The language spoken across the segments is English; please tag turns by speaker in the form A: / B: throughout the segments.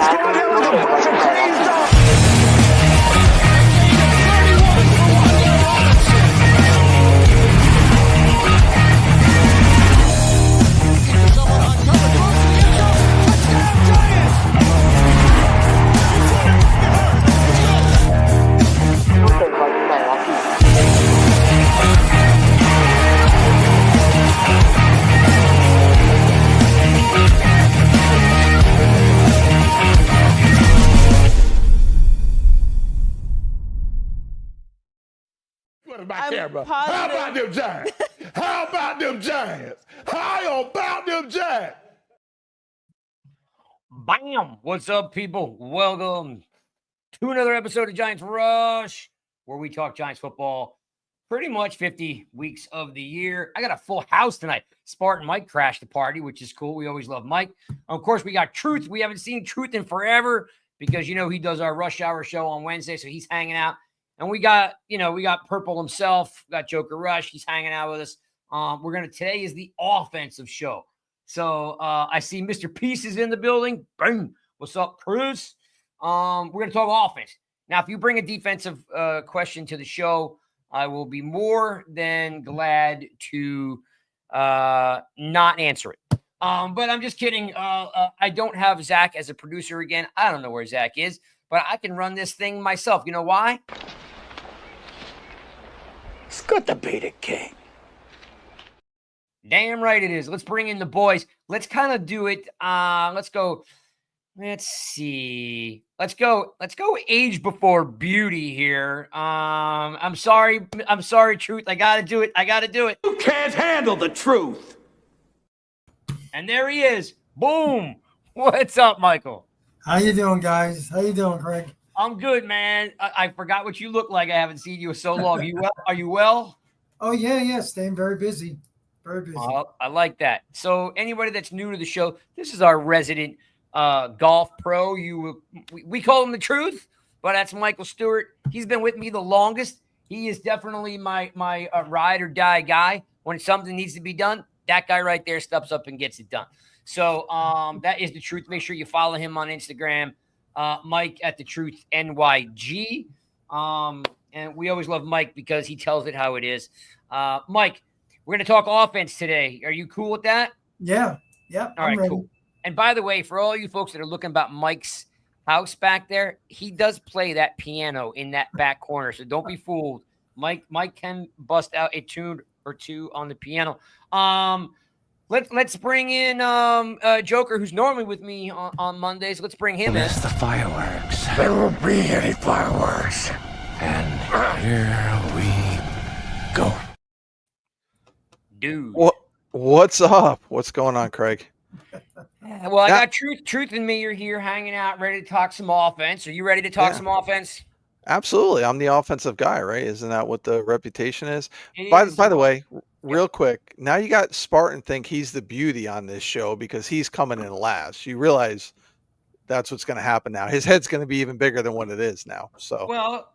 A: What's going on with a bunch of crazy dogs?
B: My camera. How about them Giants? How about them Giants? How about them Giants?
C: Bam! What's up, people? Welcome to another episode of Giants Rush, where we talk Giants football pretty much 50 weeks of the year. I got a full house tonight. Spartan Mike crashed the party, which is cool. We always love Mike. Of course, we got Truth. We haven't seen Truth in forever because, you know, he does our Rush Hour show on Wednesday, so he's hanging out. And we got Purple himself, got Joker Rush. He's hanging out with us. Today is the offensive show. So I see Mr. Peace is in the building. Boom. What's up, Cruz? We're going to talk offense. Now, if you bring a defensive question to the show, I will be more than glad to not answer it. But I'm just kidding. I don't have Zach as a producer again. I don't know where Zach is, but I can run this thing myself. You know why?
A: It's good to be the king.
C: Damn right it is. Let's bring in the boys. Let's kind of do it. Let's go. Let's see. Let's go age before beauty here. I'm sorry, Truth. I gotta do it.
A: You can't handle the truth.
C: And there he is. Boom. What's up, Michael?
D: How you doing, guys? How you doing, Craig?
C: I'm good, man. I forgot what you look like. I haven't seen you in so long. Are you well?
D: Oh, yeah. Staying very busy. Very busy.
C: I like that. So anybody that's new to the show, this is our resident golf pro. We call him the Truth, but that's Michael Stewart. He's been with me the longest. He is definitely my ride or die guy. When something needs to be done, that guy right there steps up and gets it done. So that is the Truth. Make sure you follow him on Instagram. Mike at the Truth NYG. And we always love Mike because he tells it how it is. Mike, we're going to talk offense today. Are you cool with that?
D: Yeah.
C: All right, cool. And by the way, for all you folks that are looking about Mike's house back there, he does play that piano in that back corner. So don't be fooled. Mike can bust out a tune or two on the piano. Let's bring in Joker, who's normally with me on Mondays. Let's bring him in.
A: Miss the fireworks.
B: There won't be any fireworks.
A: And here we go.
C: Dude.
E: What's up? What's going on, Craig?
C: Well, I got Truth and me are here hanging out, ready to talk some offense. Are you ready to talk some offense?
E: Absolutely. I'm the offensive guy, right? Isn't that what the reputation is? By the way, real quick, now you got Spartan think he's the beauty on this show because he's coming in last. You realize that's what's going to happen now. His head's going to be even bigger than what it is now. So
C: well,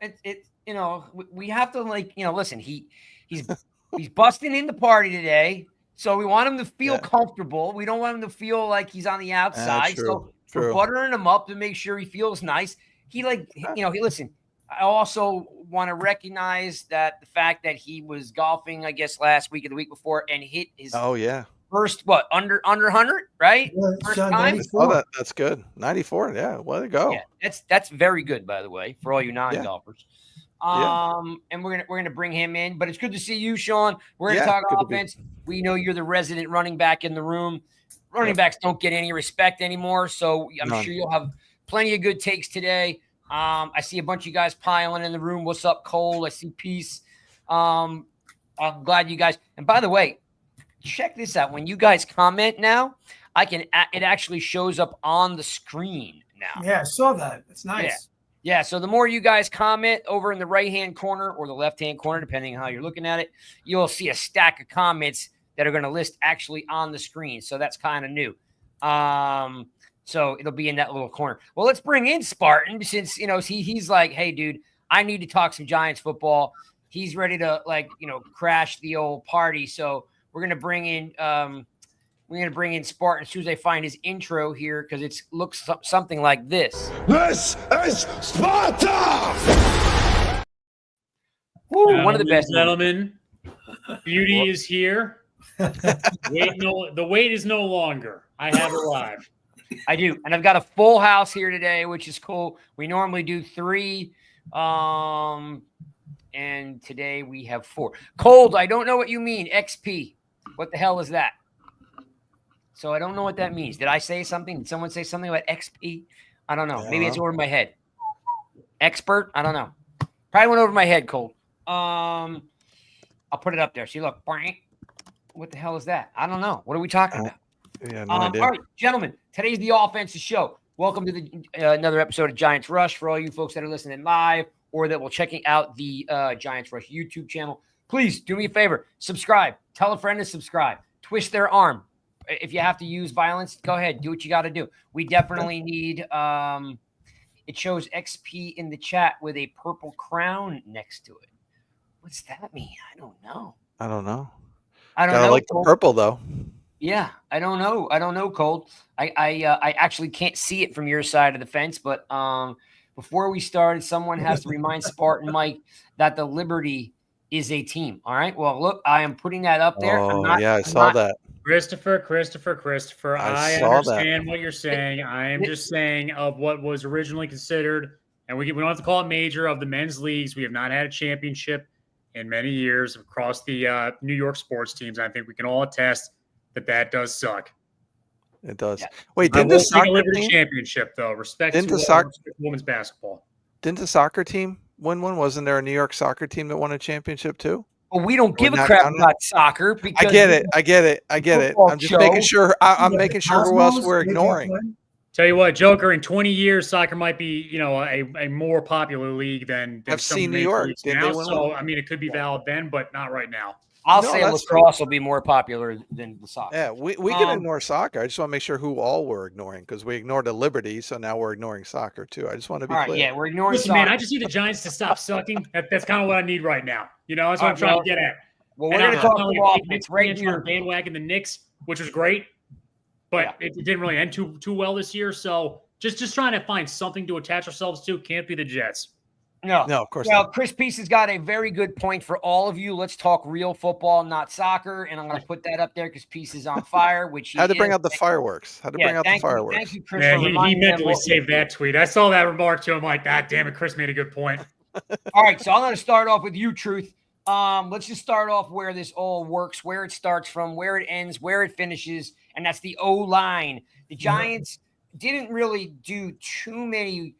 C: we have to listen. He's busting in the party today, so we want him to feel comfortable. We don't want him to feel like he's on the outside. So we're buttering him up to make sure he feels nice. Listen. I also want to recognize that the fact that he was golfing, I guess, last week or the week before and hit his first, under 100, right?
D: Yeah,
C: first time.
E: That's good. 94. Yeah. Let it go.
C: Yeah, that's very good, by the way, for all you non-golfers. And we're gonna bring him in, but it's good to see you, Sean. We're gonna talk offense. We know you're the resident running back in the room. Running backs don't get any respect anymore, so I'm sure you'll have plenty of good takes today. I see a bunch of you guys piling in the room. What's up, Cole? I see Peace. I'm glad you guys. And by the way, check this out. When you guys comment now, it actually shows up on the screen now.
D: Yeah, I saw that. It's nice.
C: Yeah. So the more you guys comment over in the right-hand corner or the left-hand corner, depending on how you're looking at it, you'll see a stack of comments that are going to list actually on the screen. So that's kind of new. So it'll be in that little corner. Well, let's bring in Spartan since, he's like, hey, dude, I need to talk some Giants football. He's ready to crash the old party. So we're going to bring in We're going to bring in Spartan as soon as I find his intro here because it looks something like this.
B: This is Sparta!
C: Woo, one of the best.
F: Gentlemen, beauty is here. The wait is no longer. I have arrived.
C: I do. And I've got a full house here today, which is cool. We normally do 3. And today we have 4. Cold, I don't know what you mean. XP. What the hell is that? So I don't know what that means. Did I say something? Did someone say something about XP? I don't know. Maybe it's over my head. Expert? I don't know. Probably went over my head, Cold. I'll put it up there. See, look. What the hell is that? I don't know. What are we talking about?
E: Yeah, no idea.
C: All right, gentlemen, today's the offensive show. Welcome to another episode of Giants Rush for all you folks that are listening live or that will checking out the Giants Rush YouTube channel. Please do me a favor. Subscribe. Tell a friend to subscribe. Twist their arm. If you have to use violence, go ahead. Do what you got to do. We definitely need it shows XP in the chat with a purple crown next to it. What's that mean? I don't know.
E: I don't know.
C: Gotta
E: like the purple though.
C: Yeah, I don't know, Cold. I actually can't see it from your side of the fence, but before we started, someone has to remind Spartan Mike that the Liberty is a team. All right. Well, look, I am putting that up there.
E: I saw that.
F: Christopher. I
E: saw
F: understand what you're saying. I am just saying of what was originally considered, and we don't have to call it major, of the men's leagues. We have not had a championship in many years across the New York sports teams. I think we can all attest that does suck.
E: It does.
C: Yeah.
E: Wait, didn't the soccer
F: Liberty
E: team
F: championship though? Respect to women's basketball.
E: Didn't the soccer team win one? Wasn't there a New York soccer team that won a championship too?
C: Well, we don't give a crap about soccer. Because
E: I get it. I'm just making sure. I'm making sure who else we're ignoring.
F: Tell you what, Joker, in 20 years, soccer might be, a more popular league than
E: FC New York.
F: Now. So, I mean, it could be valid then, but not right now.
C: I'll say lacrosse will be more popular than the soccer.
E: Yeah, we can ignore soccer. I just want to make sure who all we're ignoring because we ignored the Liberty, so now we're ignoring soccer too. I just want to be clear.
C: Yeah, we're ignoring
F: Listen,
C: soccer.
F: man, I just need the Giants to stop sucking. That's kind of what I need right now. That's what I'm trying to get at.
C: Well, we're going to talk about offense right here.
F: Bandwagon the Knicks, which was great, but it didn't really end too well this year. So just trying to find something to attach ourselves to. Can't be the Jets.
C: No,
E: of course
C: not.
E: Well,
C: Chris Peace has got a very good point for all of you. Let's talk real football, not soccer. And I'm going to put that up there because Peace is on fire, which he
E: had to bring out the fireworks. Thank
C: you, Chris.
F: Yeah, he mentally saved that tweet. I saw that remark to him like, God damn it, Chris made a good point.
C: All right, so I'm going to start off with you, Truth. Let's just start off where this all works, where it starts from, where it ends, where it finishes, and that's the O-line. The Giants didn't really do too many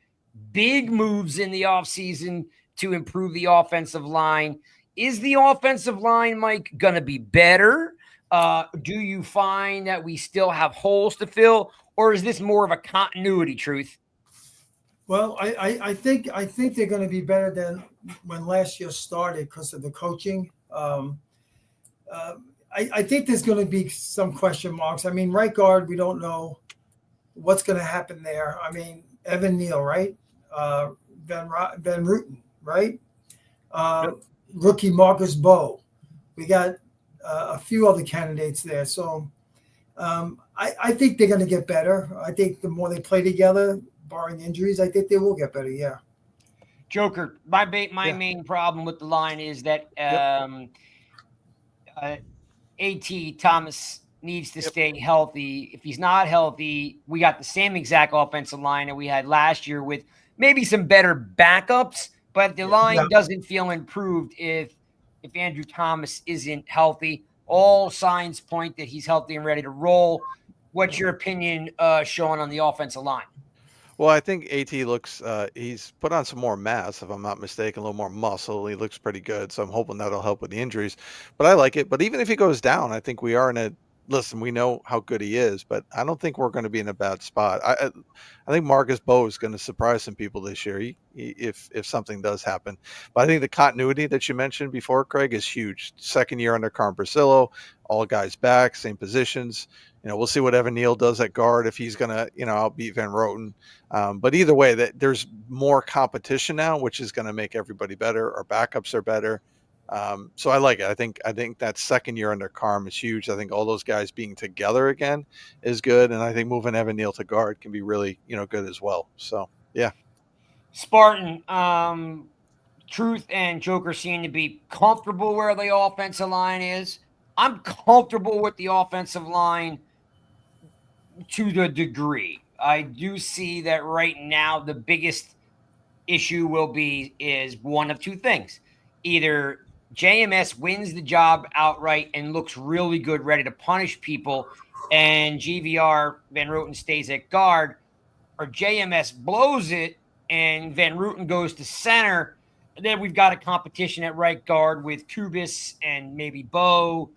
C: big moves in the offseason to improve the offensive line. Is the offensive line, Mike, going to be better? Do you find that we still have holes to fill, or is this more of a continuity, Truth?
D: Well, I think they're going to be better than when last year started because of the coaching. I think there's going to be some question marks. I mean, right guard, we don't know what's going to happen there. I mean, Evan Neal, right? Van Ruten, right? Rookie Marcus Bowe. We got a few other candidates there. So I think they're going to get better. I think the more they play together, barring injuries, I think they will get better, yeah.
C: Joker, my main problem with the line is that A.T. Thomas needs to stay healthy. If he's not healthy, we got the same exact offensive line that we had last year with maybe some better backups, but the line doesn't feel improved if Andrew Thomas isn't healthy. All signs point that he's healthy and ready to roll. What's your opinion, Sean, on the offensive line?
E: Well, I think AT looks, he's put on some more mass, if I'm not mistaken, a little more muscle. He looks pretty good. So I'm hoping that'll help with the injuries. But I like it. But even if he goes down, I think we are in a, listen, we know how good he is, but I don't think we're going to be in a bad spot. I think Marcus Bowe is going to surprise some people this year if something does happen. But I think the continuity that you mentioned before, Craig, is huge. Second year under Carm Brasillo, all guys back, same positions. We'll see what Evan Neal does at guard if he's going to, outbeat Van Roten. But either way, there's more competition now, which is going to make everybody better. Our backups are better. So I like it. I think that second year under Carm is huge. I think all those guys being together again is good, and I think moving Evan Neal to guard can be really good as well. So yeah.
C: Spartan, Truth and Joker seem to be comfortable where the offensive line is. I'm comfortable with the offensive line to the degree. I do see that right now the biggest issue is one of two things. Either JMS wins the job outright and looks really good, ready to punish people, and GVR Van Roten stays at guard, or JMS blows it and Van Roten goes to center. And then we've got a competition at right guard with Kubis and maybe Bo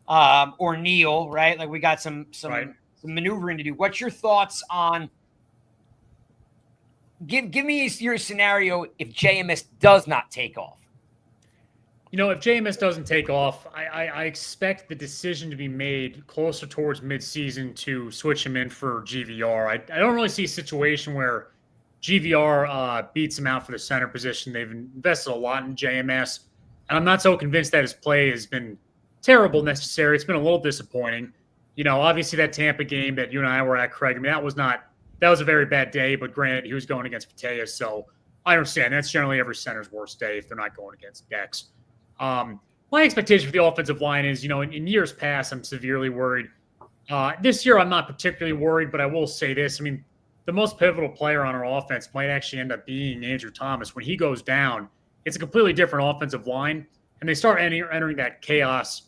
C: or Neal, right? Like we got some maneuvering to do. What's your thoughts on? Give me your scenario if JMS does not take off.
F: If JMS doesn't take off, I expect the decision to be made closer towards midseason to switch him in for GVR. I don't really see a situation where GVR beats him out for the center position. They've invested a lot in JMS, and I'm not so convinced that his play has been terrible necessarily. It's been a little disappointing. Obviously that Tampa game that you and I were at, Craig, I mean, that was a very bad day, but granted, he was going against Patea, so I understand. That's generally every center's worst day if they're not going against Dex. My expectation for the offensive line is, in years past, I'm severely worried. This year, I'm not particularly worried, but I will say this. I mean, the most pivotal player on our offense might actually end up being Andrew Thomas. When he goes down, it's a completely different offensive line, and they start entering that chaos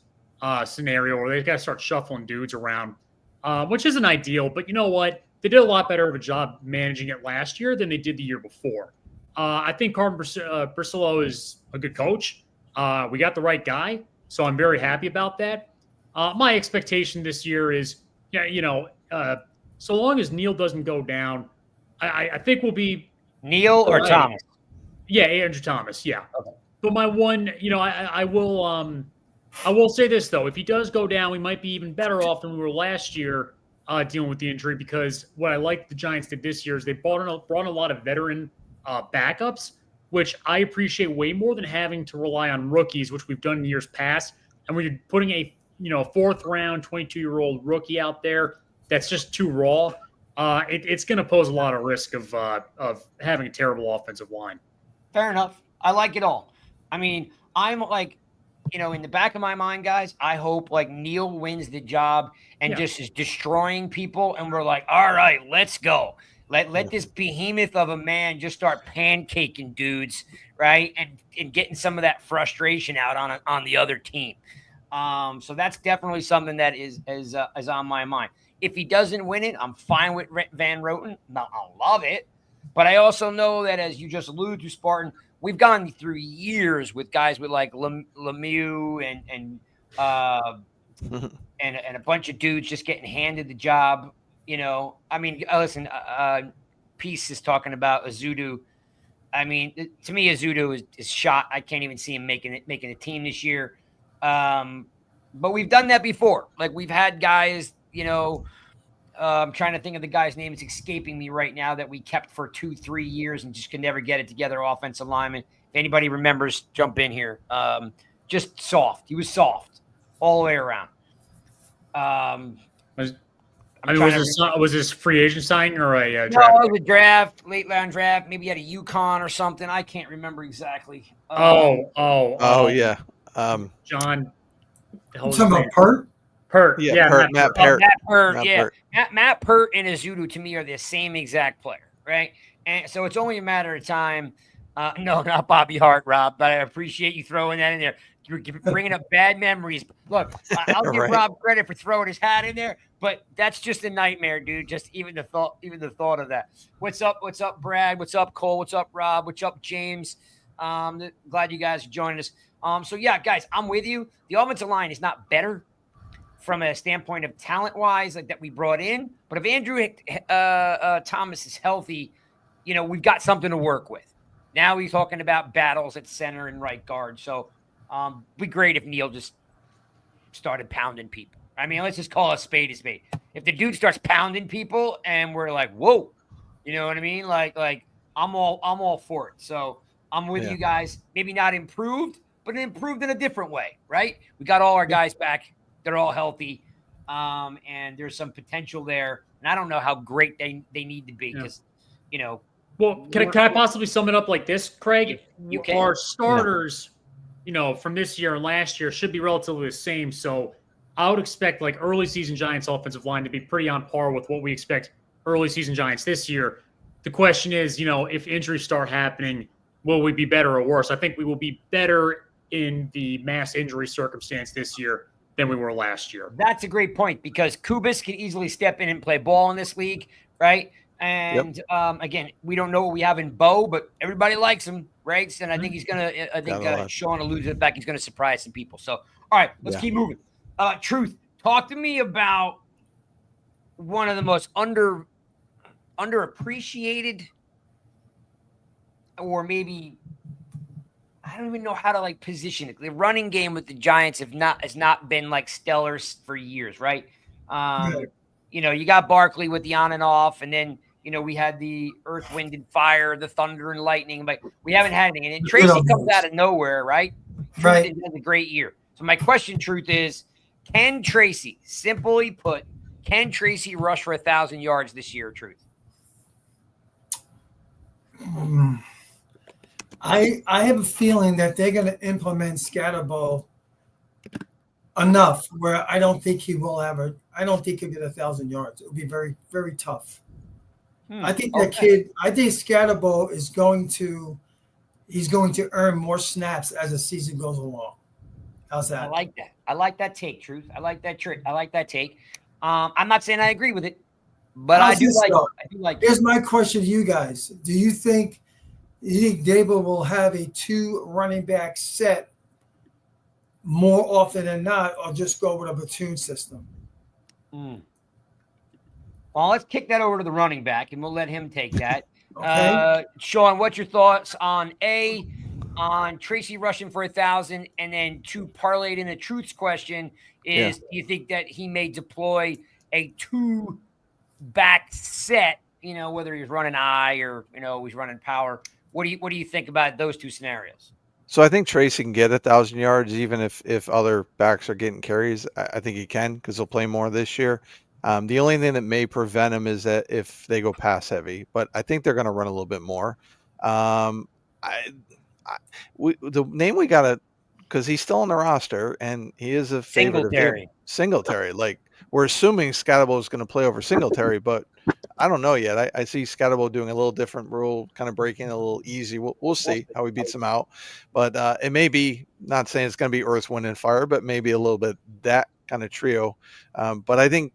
F: scenario where they've got to start shuffling dudes around, which isn't ideal. But you know what? They did a lot better of a job managing it last year than they did the year before. I think Carmen Bricillo is a good coach. We got the right guy, so I'm very happy about that. My expectation this year is, so long as Neal doesn't go down, I think we'll be
C: Neal or Thomas.
F: Yeah, Andrew Thomas. Yeah, okay. But my one, I will say this though: if he does go down, we might be even better off than we were last year dealing with the injury. Because what I like the Giants did this year is they brought in a lot of veteran backups, which I appreciate way more than having to rely on rookies, which we've done in years past. And when you're putting a fourth round 22-year-old rookie out there that's just too raw, it's going to pose a lot of risk of having a terrible offensive line.
C: Fair enough. I like it all. I mean, I'm like, in the back of my mind, guys, I hope like Neal wins the job and just is destroying people, and we're like, all right, let's go. Let this behemoth of a man just start pancaking dudes, right? And getting some of that frustration out on the other team. So that's definitely something that is on my mind. If he doesn't win it, I'm fine with Van Roten. I'll love it. But I also know that, as you just alluded to, Spartan, we've gone through years with guys with like Lemieux and a bunch of dudes just getting handed the job. I mean, listen, Peace is talking about Azudu. I mean, to me, Azudu is shot. I can't even see him making a team this year. But we've done that before. Like we've had guys, I'm trying to think of the guy's name. It's escaping me right now that we kept for 2-3 years and just could never get it together. Offensive lineman. If anybody remembers, jump in here. Just soft. He was soft all the way around.
F: Was this free agent signing or a draft?
C: No, it was a draft, late round draft. Maybe he had a UConn or something. I can't remember exactly.
E: Yeah.
F: John.
D: Talking about Pert?
F: Pert.
E: Yeah, Pert, Matt Pert.
C: Matt Pert,
E: Matt
C: yeah.
E: Pert.
C: Matt Pert and Azudu to me are the same exact player, right? And so it's only a matter of time. No, not Bobby Hart, Rob, but I appreciate you throwing that in there. You're bringing up bad memories. Look, I'll give Rob credit for throwing his hat in there, but that's just a nightmare, dude. Just even the thought of that. What's up, Brad? What's up, Cole? What's up, Rob? What's up, James? Glad you guys are joining us. So yeah, guys, I'm with you. The offensive line is not better from a standpoint of talent-wise, like that we brought in. But if Andrew Thomas is healthy, we've got something to work with. Now he's talking about battles at center and right guard. So it'd be great if Neal just started pounding people. I mean, let's just call a spade a spade. If the dude starts pounding people and we're like, whoa, you know what I mean? Like I'm all for it. So I'm with you guys. Maybe not improved, but improved in a different way, right? We got all our guys back. They're all healthy. And there's some potential there. And I don't know how great they need to be because,
F: Well, can I possibly sum it up like this, Craig?
C: You can.
F: Our starters, from this year and last year should be relatively the same. So I would expect like early season Giants offensive line to be pretty on par with what we expect early season Giants this year. The question is, if injuries start happening, will we be better or worse? I think we will be better in the mass injury circumstance this year than we were last year.
C: That's a great point because Kubis can easily step in and play ball in this league, right? And again, we don't know what we have in Bo, but everybody likes him, right? And I think he's going to, Sean alluded to the fact he's going to surprise some people. So, all right, let's keep moving. Truth, talk to me about one of the most underappreciated, or maybe I don't even know how to position it. The running game with the Giants has not been stellar for years, right? You got Barkley with the on and off, and then we had the earth, wind, and fire, the thunder and lightning, but we haven't had anything. And then Tracy comes out of nowhere, right?
D: Right.
C: Truth has a great year. So my question, Truth, is can Tracy, simply put, rush for 1,000 yards this year, Truth?
D: I have a feeling that they're going to implement Scatterbo enough where I don't think he will ever. I don't think he'll get 1,000 yards. It will be very, very tough. I think that kid. I think Scatterbo is going to. He's going to earn more snaps as the season goes along. How's that?
C: I like that. I like that take, Truth. I like that trick. I like that take. I'm not saying I agree with it, but I do like it.
D: Here's my question to you guys: Do you think Dable will have a 2 running back set more often than not, or just go with a platoon system?
C: Well, let's kick that over to the running back, and we'll let him take that.
D: Okay.
C: Sean, what's your thoughts on Tracy rushing for 1,000, and then 2, parlayed in a Truth's question is, do you think that he may deploy a 2-back set? Whether he's running eye or he's running power. What do you think about those 2 scenarios?
E: So I think Tracy can get 1,000 yards even if other backs are getting carries. I think he can because he'll play more this year. The only thing that may prevent him is that if they go pass heavy, but I think they're going to run a little bit more. The name we got to, because he's still on the roster and he is a favorite. Singletary. We're assuming Scatterbo is going to play over Singletary, but I don't know yet. I see Scatterbo doing a little different rule, kind of breaking a little easy. We'll see how he beats him out. But it may be, not saying it's going to be earth, wind, and fire, but maybe a little bit that kind of trio. But I think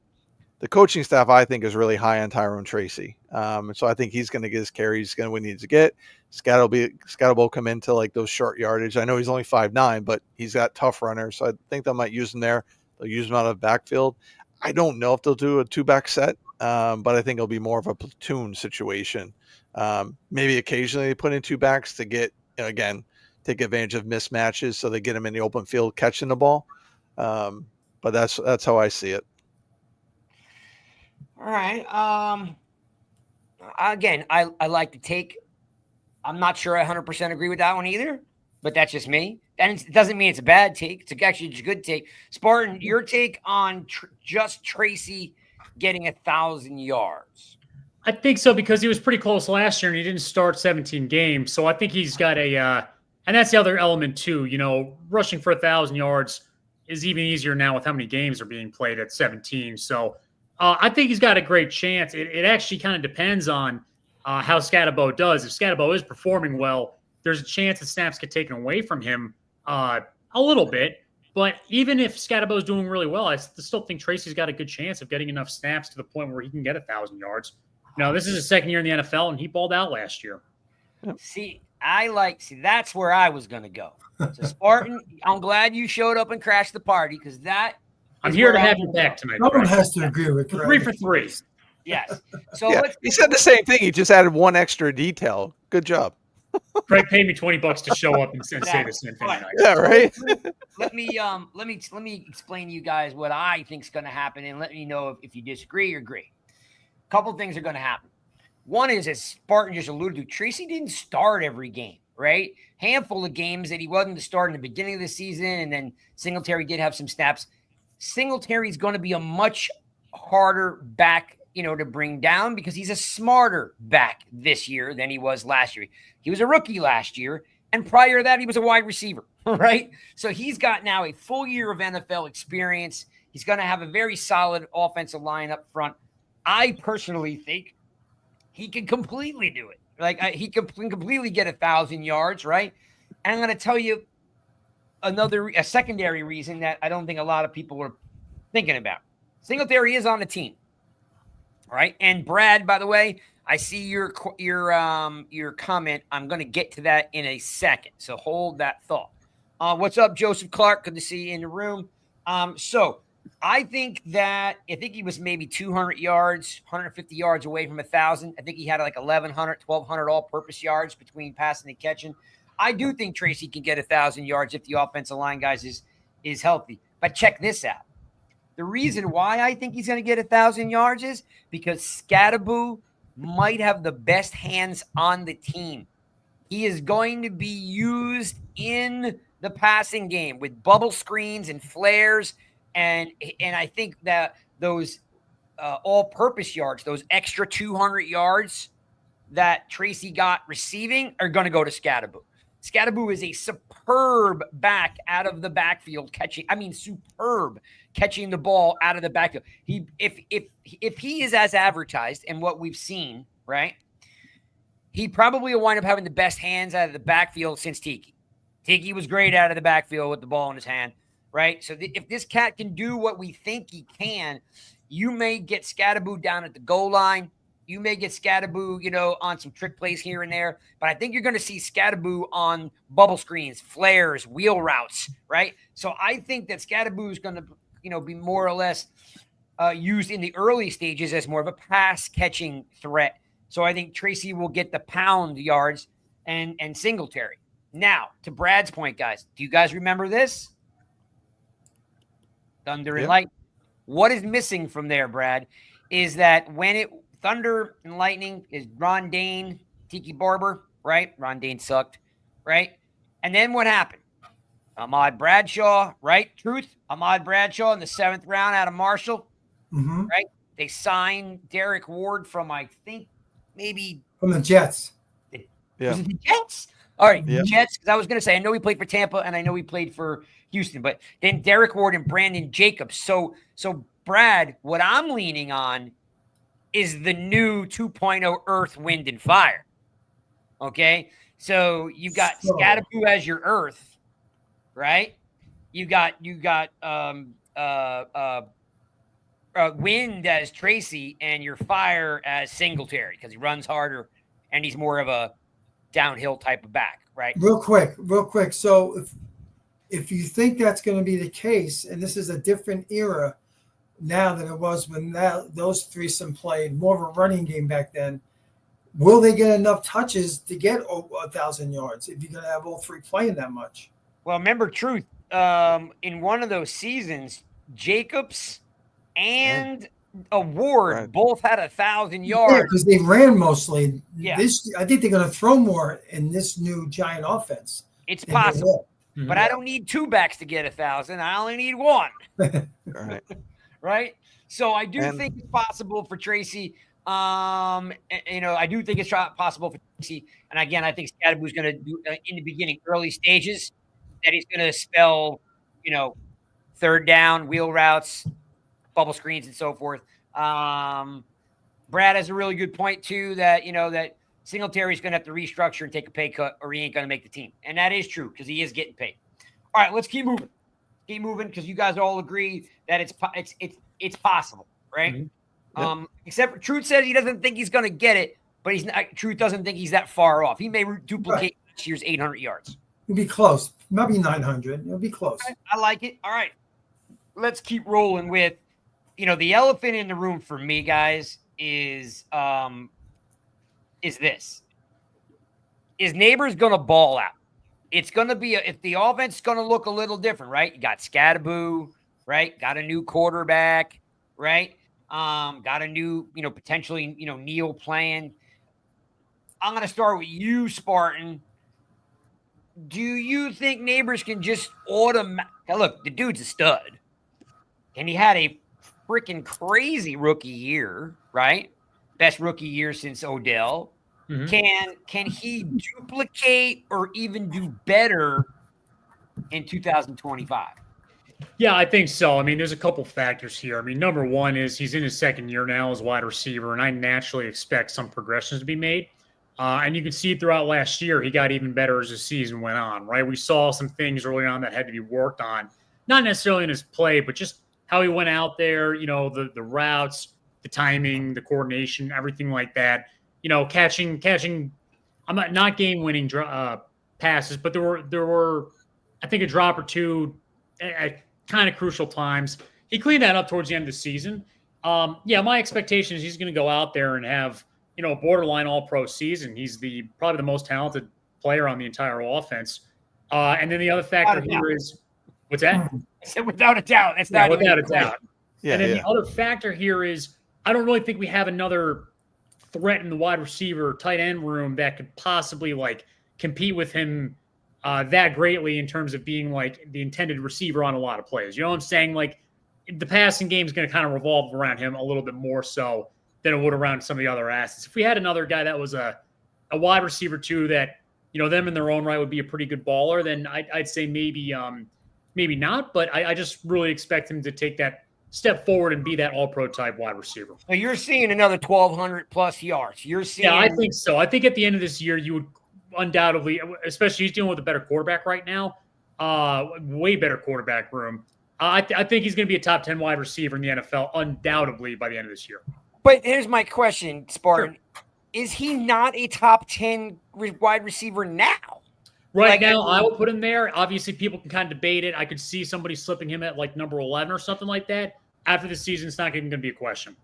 E: the coaching staff, is really high on Tyrone Tracy. So I think he's going to get his carries. He's going to what he needs to get. Scatterbo will come into those short yardage. I know he's only 5'9", but he's got tough runners. So I think they might use him there. They'll use him out of the backfield. I don't know if they'll do a 2-back set, but I think it'll be more of a platoon situation. Maybe occasionally they put in 2 backs to get, take advantage of mismatches so they get him in the open field catching the ball. But that's how I see it.
C: All right. Again, I like the take. I'm not sure I 100% agree with that one either, but that's just me. And it doesn't mean it's a bad take. It's actually a good take. Spartan, your take on just Tracy getting 1,000 yards?
F: I think so because he was pretty close last year and he didn't start 17 games. So I think he's got and that's the other element too. Rushing for 1,000 yards is even easier now with how many games are being played at 17. So I think he's got a great chance. It actually kind of depends on how Scatterbo does. If Scatterbo is performing well, there's a chance that snaps get taken away from him a little bit. But even if Scatterbo is doing really well, I still think Tracy's got a good chance of getting enough snaps to the point where he can get 1,000 yards. Now, this is his second year in the NFL, and he balled out last year.
C: See, that's where I was going to go. So, Spartan, I'm glad you showed up and crashed the party because
F: I'm here to have you back tonight.
D: No one has to agree with that.
F: 3 for 3.
C: Yes. So
E: he said the same thing. He just added one extra detail. Good job.
F: Craig paid me $20 to show up and say the same thing.
E: Yeah, right.
C: Let me explain to you guys what I think is going to happen, and let me know if you disagree or agree. A couple things are going to happen. One is, as Spartan just alluded to, Tracy didn't start every game. right? Handful of games that he wasn't the start in the beginning of the season, and then Singletary did have some snaps. Singletary's going to be a much harder back, to bring down because he's a smarter back this year than he was last year. He was a rookie last year, and prior to that, he was a wide receiver, right? So he's got now a full year of NFL experience. He's going to have a very solid offensive line up front. I personally think he can completely do it. Like he can completely get 1,000 yards, right? And I'm going to tell you a secondary reason that I don't think a lot of people are thinking about. Singletary is on the team, right? And Brad, by the way, I see your comment. I'm going to get to that in a second, so hold that thought. What's up, Joseph Clark? Good to see you in the room. So I think he was maybe 200 yards, 150 yards away from 1,000. I think he had like 1,100, 1,200 all-purpose yards between passing and catching. I do think Tracy can get 1,000 yards if the offensive line, guys, is healthy. But check this out. The reason why I think he's going to get 1,000 yards is because Scatterboo might have the best hands on the team. He is going to be used in the passing game with bubble screens and flares. And I think that those all-purpose yards, those extra 200 yards that Tracy got receiving are going to go to Scatterboo. Scatterboo is a superb back out of the backfield superb catching the ball out of the backfield. If he is as advertised and what we've seen, right, he probably will wind up having the best hands out of the backfield since Tiki. Tiki was great out of the backfield with the ball in his hand, right? So if this cat can do what we think he can, you may get Scatterboo down at the goal line. You may get Scatterboo, on some trick plays here and there. But I think you're going to see Scatterboo on bubble screens, flares, wheel routes, right? So I think that Scatterboo is going to, be more or less used in the early stages as more of a pass-catching threat. So I think Tracy will get the pound yards and Singletary. Now, to Brad's point, guys, do you guys remember this? Thunder and Lightning. What is missing from there, Brad, is that when Thunder and Lightning is Ron Dane, Tiki Barber, right? Ron Dane sucked, right? And then what happened? Ahmad Bradshaw, right? Truth. Ahmad Bradshaw in the 7th round out of Marshall, right? They signed Derek Ward from, I think, maybe
D: from the Jets.
C: Was it the Jets? All right, Jets. Because I was going to say, I know he played for Tampa and I know he played for Houston, but then Derek Ward and Brandon Jacobs. So Brad, what I'm leaning on is the new 2.0 Earth, Wind, and Fire. Okay? So you've got Scatterboo as your Earth, right? You got Wind as Tracy and your Fire as Singletary because he runs harder and he's more of a downhill type of back, right?
D: Real quick. So if you think that's going to be the case, and this is a different era now than it was when those threesome played, more of a running game back then, will they get enough touches to get 1,000 yards if you're going to have all three playing that much?
C: Well, remember, Truth, in one of those seasons, Jacobs and Ward both had 1,000 yards.
D: Yeah, because they ran mostly.
C: Yeah.
D: I think they're going to throw more in this new Giant offense.
C: It's possible. But I don't need 2 backs to get 1,000. I only need 1.
E: Right.
C: Right? So I do think it's possible for Tracy. I do think it's possible for Tracy. And again, I think Scatterboo's going to do in the beginning, early stages, that he's going to spell, 3rd down, wheel routes, bubble screens, and so forth. Brad has a really good point too that that Singletary's going to have to restructure and take a pay cut, or he ain't going to make the team, and that is true because he is getting paid. All right, let's keep moving. Keep moving because you guys all agree that it's possible, right?
E: Mm-hmm.
C: Except for Truth says he doesn't think he's going to get it, but Truth doesn't think he's that far off. He may duplicate last year's 800 yards.
D: It'll be close, maybe 900. It'll be close.
C: I like it. All right, let's keep rolling with. The elephant in the room for me, guys, is this. Is Nabers going to ball out? It's going to be if the offense is going to look a little different, right? You got Scatterboo, right? Got a new quarterback, right? Got a new, potentially, Neil playing. I'm going to start with you, Spartan. do you think Nabers can just look, the dude's a stud. And he had a freaking crazy rookie year, right? Best rookie year since Odell. Mm-hmm. Can he duplicate or even do better in 2025?
F: Yeah, I think so. I mean, there's a couple factors here. I mean, number one is he's in his second year now as wide receiver, and I naturally expect some progressions to be made. And you can see throughout last year, he got even better as the season went on, right? We saw some things early on that had to be worked on, not necessarily in his play, but just how he went out there, the routes, the timing, the coordination, everything like that. Catching. I'm not game-winning passes, but there were, I think, a drop or two at kind of crucial times. He cleaned that up towards the end of the season. My expectation is he's going to go out there and have, a borderline all-pro season. He's probably the most talented player on the entire offense. And then the other factor here is, what's that?
C: I said without a doubt. That's not
F: without a doubt.
E: Yeah,
F: and then the other factor here is I don't really think we have another threat in the wide receiver tight end room that could possibly compete with him that greatly in terms of being the intended receiver on a lot of plays. You know what I'm saying? The passing game is going to kind of revolve around him a little bit more so than it would around some of the other assets. If we had another guy that was a wide receiver too, that, them in their own right would be a pretty good baller, then I'd say maybe not. But I just really expect him to take that step forward and be that all-pro type wide receiver.
C: So you're seeing another 1,200 plus yards. You're seeing.
F: Yeah, I think so. I think at the end of this year, you would undoubtedly, especially he's dealing with a better quarterback right now, way better quarterback room. I think he's going to be a top 10 wide receiver in the NFL undoubtedly by the end of this year.
C: But here's my question, Spartan. Sure. Is he not a top 10 wide receiver now?
F: Right now, I would put him there. Obviously, people can kind of debate it. I could see somebody slipping him at number 11 or something like that. After the season, it's not even going to be a question.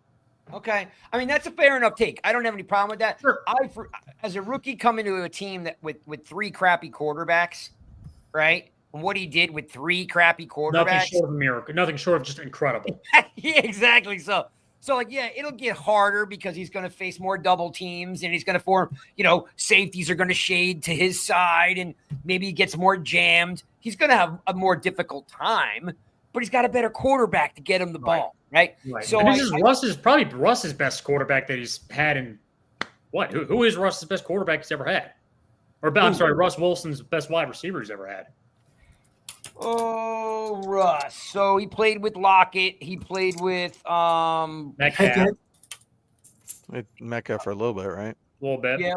C: Okay. I mean, that's a fair enough take. I don't have any problem with that.
F: Sure.
C: As a rookie coming to a team that with three crappy quarterbacks, right? And what he did with three crappy quarterbacks.
F: Nothing short of a miracle. Nothing short of just incredible.
C: Yeah, exactly. So it'll get harder because he's going to face more double teams and he's going to form, safeties are going to shade to his side and maybe he gets more jammed. He's going to have a more difficult time, but he's got a better quarterback to get him the ball, right?
F: So Russ is probably Russ's best quarterback that he's had in what? Who is Russ's best quarterback he's ever had? Russ Wilson's best wide receiver he's ever had.
C: Oh, Russ. So he played with Lockett. He played with
F: Metcalf.
E: Metcalf for a little bit, right?
F: A little bit.
C: Yep.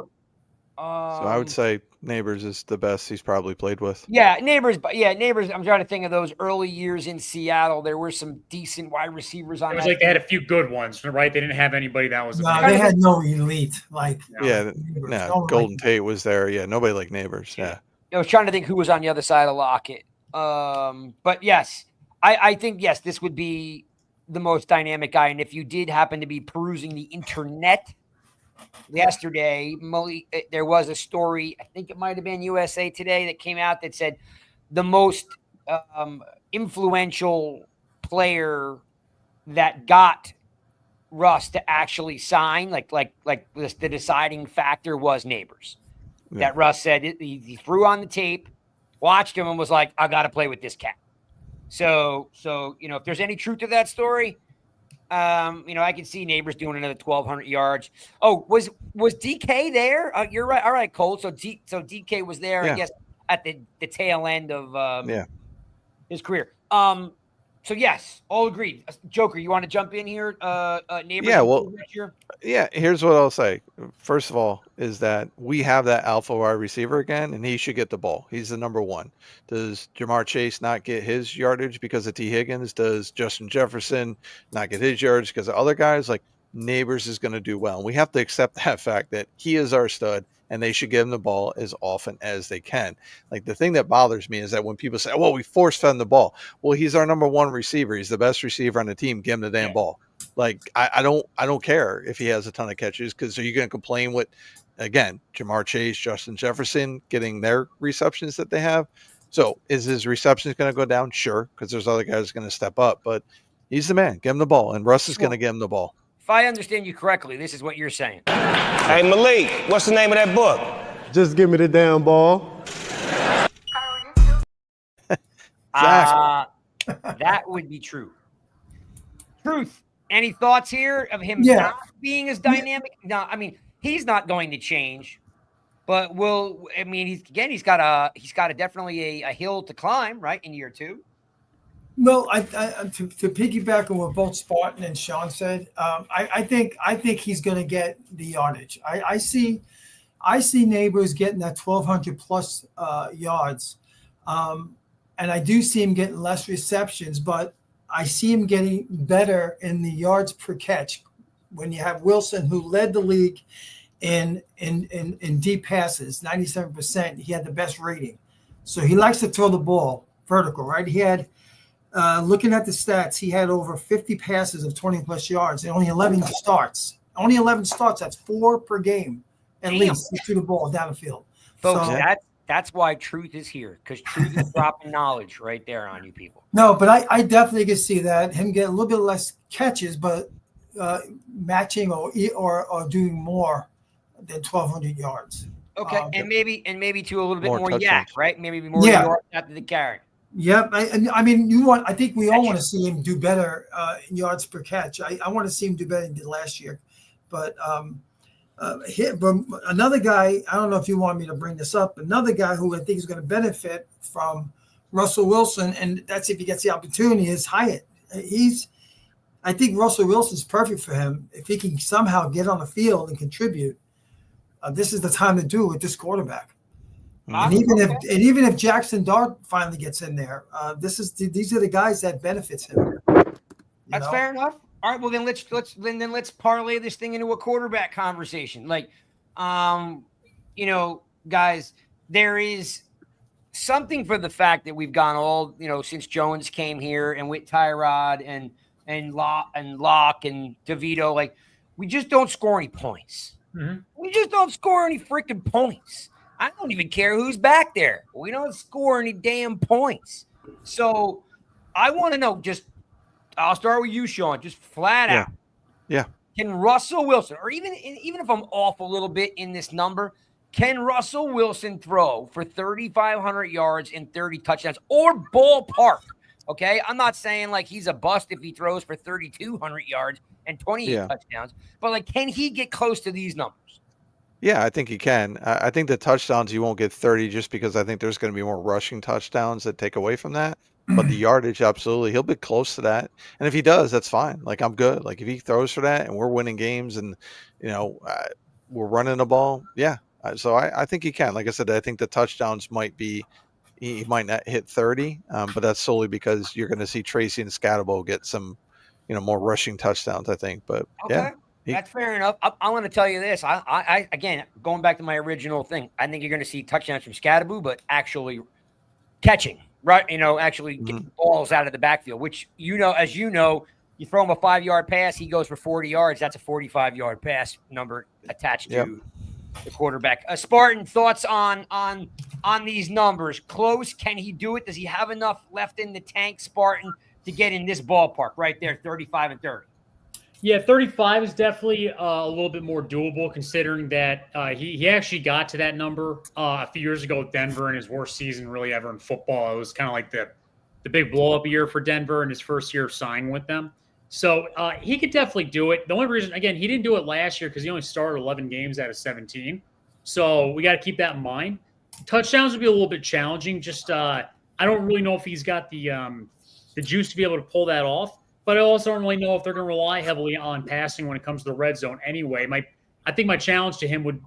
E: So I would say Nabers is the best he's probably played with.
C: Yeah, Nabers. I'm trying to think of those early years in Seattle. There were some decent wide receivers on.
F: It was they had a few good ones, right? They didn't have anybody that was.
D: No, they had no elite.
E: Golden Tate was there. Yeah, nobody like Nabers. Yeah.
C: I was trying to think who was on the other side of Lockett. But yes, I think, yes, this would be the most dynamic guy. And if you did happen to be perusing the internet yesterday, there was a story, I think it might've been USA Today, that came out that said the most influential player that got Russ to actually sign, like the deciding factor was Nabers. Yeah. That Russ said he threw on the tape, watched him and was like, I got to play with this cat. So, if there's any truth to that story, I can see Nabers doing another 1,200 yards. Oh, was DK there? You're right. All right, Cole. So DK was there, I guess, at the tail end of his career. So yes, all agreed. Joker, you want to jump in here? Nabers.
E: Here's what I'll say. First of all, is that we have that alpha wide receiver again, and he should get the ball. He's the number one. Does Jamar Chase not get his yardage because of T. Higgins? Does Justin Jefferson not get his yardage because of other guys? Nabers is going to do well. And we have to accept that fact that he is our stud, and they should give him the ball as often as they can. The thing that bothers me is that when people say, well, we force-fed him the ball. Well, he's our number one receiver. He's the best receiver on the team. Give him the damn ball. I don't care if he has a ton of catches, because are you going to complain with, again, Jamar Chase, Justin Jefferson getting their receptions that they have? So is his receptions going to go down? Sure, because there's other guys going to step up. But he's the man. Give him the ball, and Russ is going to give him the ball.
C: If I understand you correctly, this is what you're saying.
G: Hey, Malik, what's the name of that book?
H: Just give me the damn ball.
C: That would be true. Truth. Any thoughts here of him
D: Yeah.
C: not being as dynamic? No, I mean, he's not going to change, but he's got a definitely a hill to climb, right, in year 2.
D: Well, to piggyback on what both Spartan and Sean said, I think he's going to get the yardage. I see Nabers getting that 1,200 plus yards, and I do see him getting less receptions, but I see him getting better in the yards per catch. When you have Wilson, who led the league in deep passes, 97%, he had the best rating. So he likes to throw the ball vertical, right? He had. Looking at the stats, he had over 50 passes of 20 plus yards and only 11 starts. Only 11 starts. That's 4 per game at least to the ball down the field.
C: Folks, that's why Truth is here, because Truth is dropping knowledge right there on you people.
D: No, but I definitely can see that him getting a little bit less catches, but matching or doing more than 1,200 yards.
C: Okay, and maybe to a little bit more
E: touchdowns.
C: yak, right? Maybe more yards after the carry.
D: Yep. I mean, I think we all want to see him do better in yards per catch. I want to see him do better than he did last year. But another guy, I don't know if you want me to bring this up, another guy who I think is going to benefit from Russell Wilson, and that's if he gets the opportunity, is Hyatt. I think Russell Wilson's perfect for him. If he can somehow get on the field and contribute, this is the time to do it with this quarterback. And even if Jackson Dart finally gets in there, these are the guys that benefits him.
C: That's fair enough. All right, well then let's parlay this thing into a quarterback conversation. Like, guys, there is something for the fact that we've gone all since Jones came here and with Tyrod and Locke and DeVito, like we just don't score any points.
F: Mm-hmm.
C: We just don't score any freaking points. I don't even care who's back there. We don't score any damn points. So I want to know, I'll start with you, Sean, just flat out.
E: Yeah.
C: Can Russell Wilson, or even if I'm off a little bit in this number, can Russell Wilson throw for 3,500 yards and 30 touchdowns or ballpark? Okay. I'm not saying like he's a bust if he throws for 3,200 yards and 28 touchdowns, but like, can he get close to these numbers?
E: Yeah, I think he can. I think the touchdowns, you won't get 30 just because I think there's going to be more rushing touchdowns that take away from that. But the yardage, absolutely. He'll be close to that. And if he does, that's fine. Like, I'm good. Like, if he throws for that and we're winning games and, we're running the ball, yeah. So I think he can. Like I said, I think the touchdowns might be – he might not hit 30, but that's solely because you're going to see Tracy and Scatterbo get some, more rushing touchdowns, I think. But, yeah.
C: That's fair enough. I want to tell you this. I again, going back to my original thing, I think you're going to see touchdowns from Scatterbo, but actually catching, right? Actually getting balls out of the backfield, which, as you know, you throw him a 5-yard pass, he goes for 40 yards. That's a 45-yard pass number attached to the quarterback. Spartan, thoughts on these numbers? Close? Can he do it? Does he have enough left in the tank, Spartan, to get in this ballpark right there, 35 and 30?
F: Yeah, 35 is definitely a little bit more doable, considering that he actually got to that number a few years ago with Denver in his worst season really ever in football. It was kind of like the big blow-up year for Denver in his first year of signing with them. So he could definitely do it. The only reason, again, he didn't do it last year because he only started 11 games out of 17. So we got to keep that in mind. Touchdowns would be a little bit challenging. Just I don't really know if he's got the juice to be able to pull that off. But I also don't really know if they're going to rely heavily on passing when it comes to the red zone anyway. I think my challenge to him would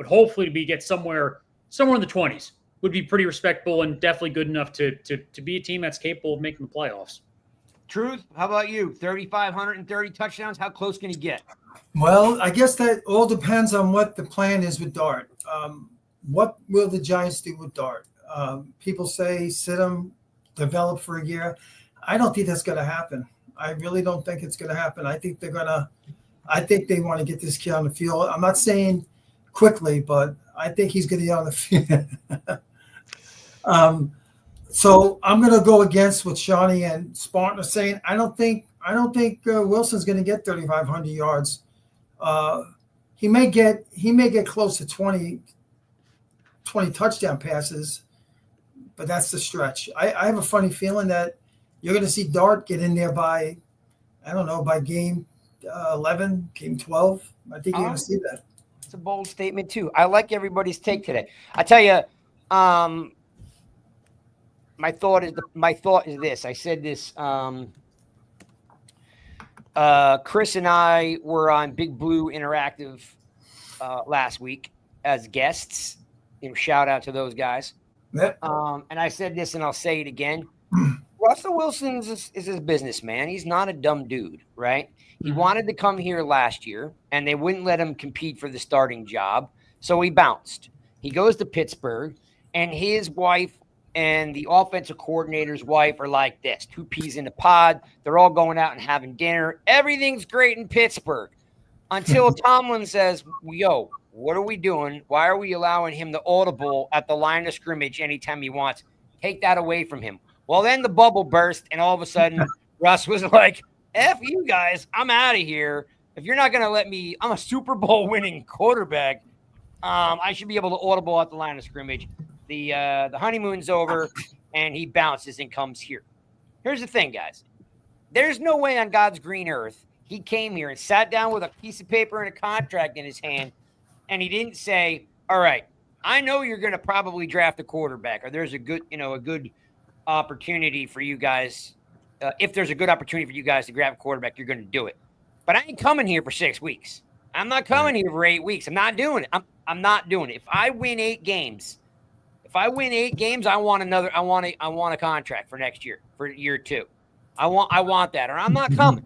F: hopefully be get somewhere in the 20s. Would be pretty respectable and definitely good enough to be a team that's capable of making the playoffs.
C: Truth, how about you? 3,530 touchdowns. How close can he get?
D: Well, I guess that all depends on what the plan is with Dart. What will the Giants do with Dart? People say sit him, develop for a year. I don't think that's going to happen. I really don't think it's going to happen. I think they want to get this kid on the field. I'm not saying quickly, but I think he's going to get on the field. So I'm going to go against what Shawnee and Spartan are saying. I don't think Wilson's going to get 3,500 yards. He may get close to 20 touchdown passes, but that's the stretch. I have a funny feeling that you're going to see Dart get in there by, I don't know, by game 11, game 12. I think you're going to see that.
C: It's a bold statement too. I like everybody's take today. I tell you, my thought is this. I said this. Chris and I were on Big Blue Interactive last week as guests. Shout out to those guys.
D: Yep.
C: And I said this, and I'll say it again. Russell Wilson is his businessman. He's not a dumb dude, right? He wanted to come here last year, and they wouldn't let him compete for the starting job, so he bounced. He goes to Pittsburgh, and his wife and the offensive coordinator's wife are like this, 2 peas in a pod. They're all going out and having dinner. Everything's great in Pittsburgh until Tomlin says, yo, what are we doing? Why are we allowing him to audible at the line of scrimmage anytime he wants? Take that away from him. Well, then the bubble burst, and all of a sudden, Russ was like, F you guys, I'm out of here. If you're not going to let me, I'm a Super Bowl winning quarterback. I should be able to audible at the line of scrimmage. The honeymoon's over, and he bounces and comes here. Here's the thing, guys. There's no way on God's green earth he came here and sat down with a piece of paper and a contract in his hand, and he didn't say, all right, I know you're going to probably draft a quarterback, or there's a good opportunity for you guys. If there's a good opportunity for you guys to grab a quarterback, you're going to do it. But I ain't coming here for 6 weeks. I'm not coming here for 8 weeks. I'm not doing it. I'm not doing it. If I win 8 games, I want a contract for next year, for year 2. I want that, or I'm not coming.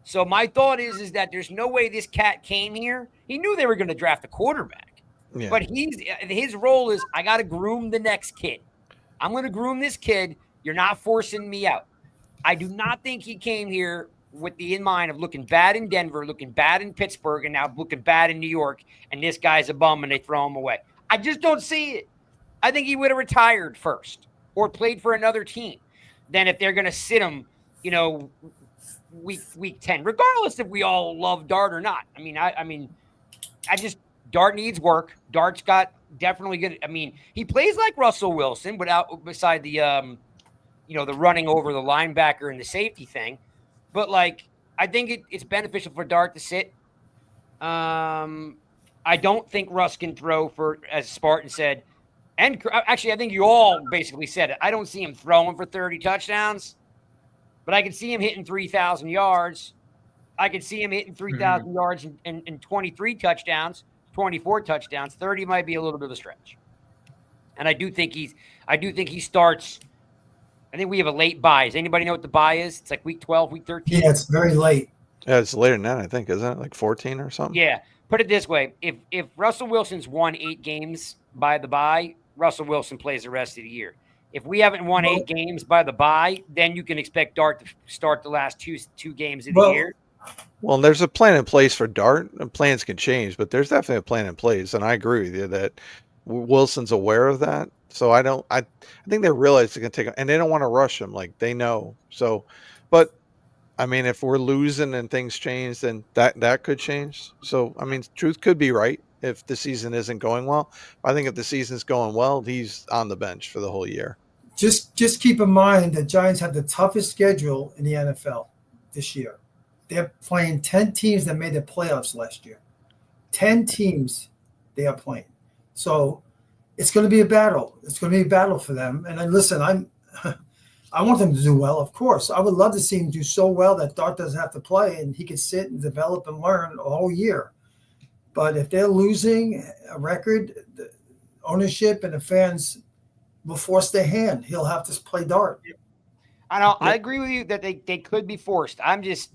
C: So my thought is that there's no way this cat came here. He knew they were going to draft a quarterback, but his role is I got to groom the next kid. I'm going to groom this kid. You're not forcing me out. I do not think he came here with the in mind of looking bad in Denver, looking bad in Pittsburgh, and now looking bad in New York, and this guy's a bum and they throw him away. I just don't see it. I think he would have retired first or played for another team than if they're going to sit him, week 10, regardless if we all love Dart or not. Dart needs work. Dart's got definitely good. He plays like Russell Wilson beside the, the running over the linebacker and the safety thing. But I think it's beneficial for Dart to sit. I don't think Russ can throw for, as Spartan said, and actually, I think you all basically said it. I don't see him throwing for 30 touchdowns, but I can see him hitting 3,000 yards. I can see him hitting 3,000 yards and 23 touchdowns, 24 touchdowns. 30 might be a little bit of a stretch. And I do think he starts. I think we have a late bye. Does anybody know what the bye is? It's like week 12, week 13.
D: Yeah, it's very late.
E: Yeah, it's later than that, I think, isn't it? Like 14 or something?
C: Yeah. Put it this way. If Russell Wilson's won 8 games by the bye, Russell Wilson plays the rest of the year. If we haven't won 8 games by the bye, then you can expect Dart to start the last two games of the year.
E: Well, there's a plan in place for Dart. And plans can change, but there's definitely a plan in place. And I agree with you that Wilson's aware of that. So I think they realize it's going to take, and they don't want to rush him. Like they know. So, but if we're losing and things change, then that could change. So, truth could be right if the season isn't going well. I think if the season's going well, he's on the bench for the whole year.
D: Just keep in mind the Giants have the toughest schedule in the NFL this year. They're playing 10 teams that made the playoffs last year. 10 teams they are playing. So it's going to be a battle. It's going to be a battle for them. And then listen, I want them to do well, of course. I would love to see him do so well that Dart doesn't have to play and he can sit and develop and learn a whole year. But if they're losing a record, the ownership and the fans will force their hand. He'll have to play Dart.
C: I agree with you that they could be forced. I just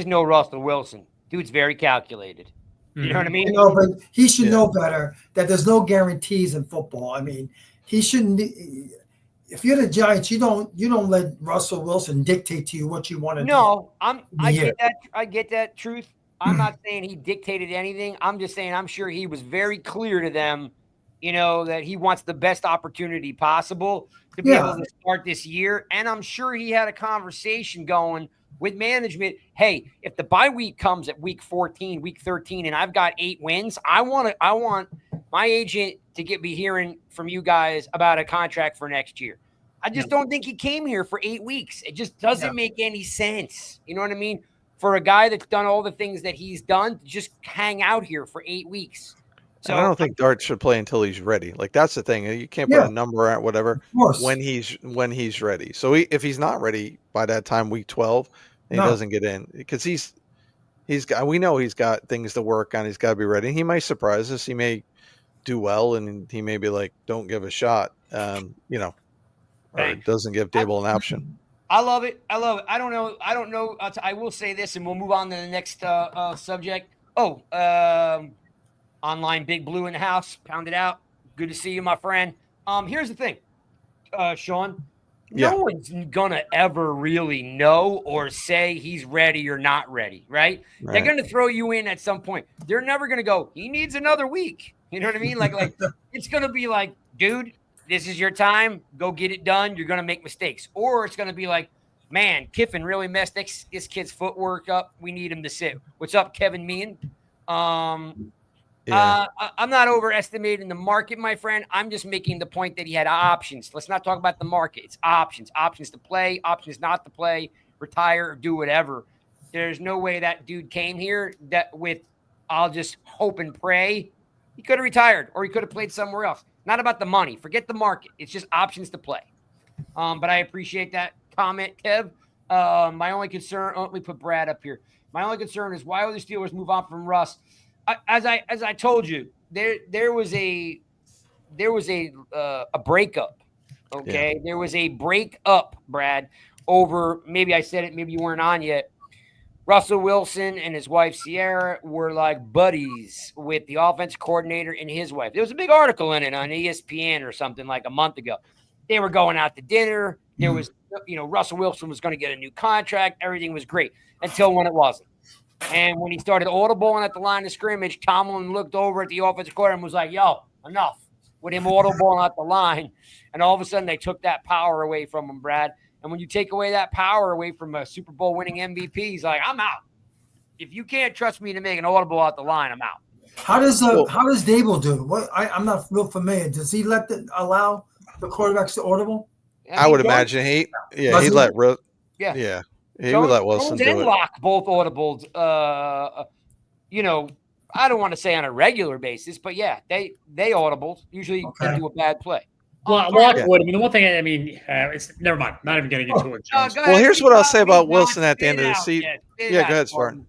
C: know Russell Wilson. Dude's very calculated. You know what I mean?
D: But he should know better that there's no guarantees in football. He shouldn't be. If you're the Giants, you don't let Russell Wilson dictate to you what you want to do.
C: No, I get that truth. I'm not saying he dictated anything. I'm just saying I'm sure he was very clear to them, that he wants the best opportunity possible to be able to start this year. And I'm sure he had a conversation going with management. Hey, if the bye week comes at week 14, week 13, and I've got 8 wins, I want my agent to be hearing from you guys about a contract for next year. I just don't think he came here for 8 weeks. It just doesn't make any sense. You know what I mean? For a guy that's done all the things that he's done, to just hang out here for 8 weeks. So
E: and I don't think Dart should play until he's ready. Like that's the thing. You can't put a number on whatever when he's ready. So if he's not ready by that time, week 12, he doesn't get in because we know he's got things to work on. He's got to be ready. He might surprise us. He may do well, and he may be like, "Don't give a shot," or doesn't give Dable an option.
C: I love it. I don't know. I will say this, and we'll move on to the next subject. Online Big Blue in the house. Pound it out. Good to see you, my friend. Here's the thing, Sean. No one's gonna ever really know or say he's ready or not ready, right? They're gonna throw you in at some point. They're never gonna go, he needs another week. You know what I mean? Like it's gonna be like, dude, this is your time. Go get it done. You're gonna make mistakes. Or it's gonna be like, man, Kiffin really messed this kid's footwork up. We need him to sit. What's up, Kevin Meehan? I'm not overestimating the market, my friend. I'm just making the point that he had options. Let's not talk about the market. It's options to play, options not to play, retire, or do whatever. There's no way that dude came here I'll just hope and pray. He could have retired or he could have played somewhere else. Not about the money. Forget the market. It's just options to play. But I appreciate that comment, Kev. My only concern, let me put Brad up here. My only concern is why will the Steelers move on from Russ? As I told you, there was a breakup. Okay, there was a breakup, Brad. Over maybe I said it, maybe you weren't on yet. Russell Wilson and his wife Sierra were like buddies with the offense coordinator and his wife. There was a big article in it on ESPN or something like a month ago. They were going out to dinner. There was, Russell Wilson was going to get a new contract. Everything was great until when it wasn't. And when he started audibling at the line of scrimmage, Tomlin looked over at the offensive coordinator and was like, yo, enough with him audibling at the line. And all of a sudden they took that power away from him, Brad. And when you take away that power away from a Super Bowl winning MVP, he's like, I'm out. If you can't trust me to make an audible out the line, I'm out.
D: How does Dable do? What I'm not real familiar. Does he allow the quarterbacks to audible?
E: I would imagine he'd let he would let Wilson do it.
C: Locke both audibled. I don't want to say on a regular basis, but they audibled. Usually they do a bad play.
F: Well, Lockwood. I mean, the one thing. It's never mind. Not even getting into it.
E: Well, here's what I'll say about Wilson at the end of the season. Yeah, go ahead, Spartan.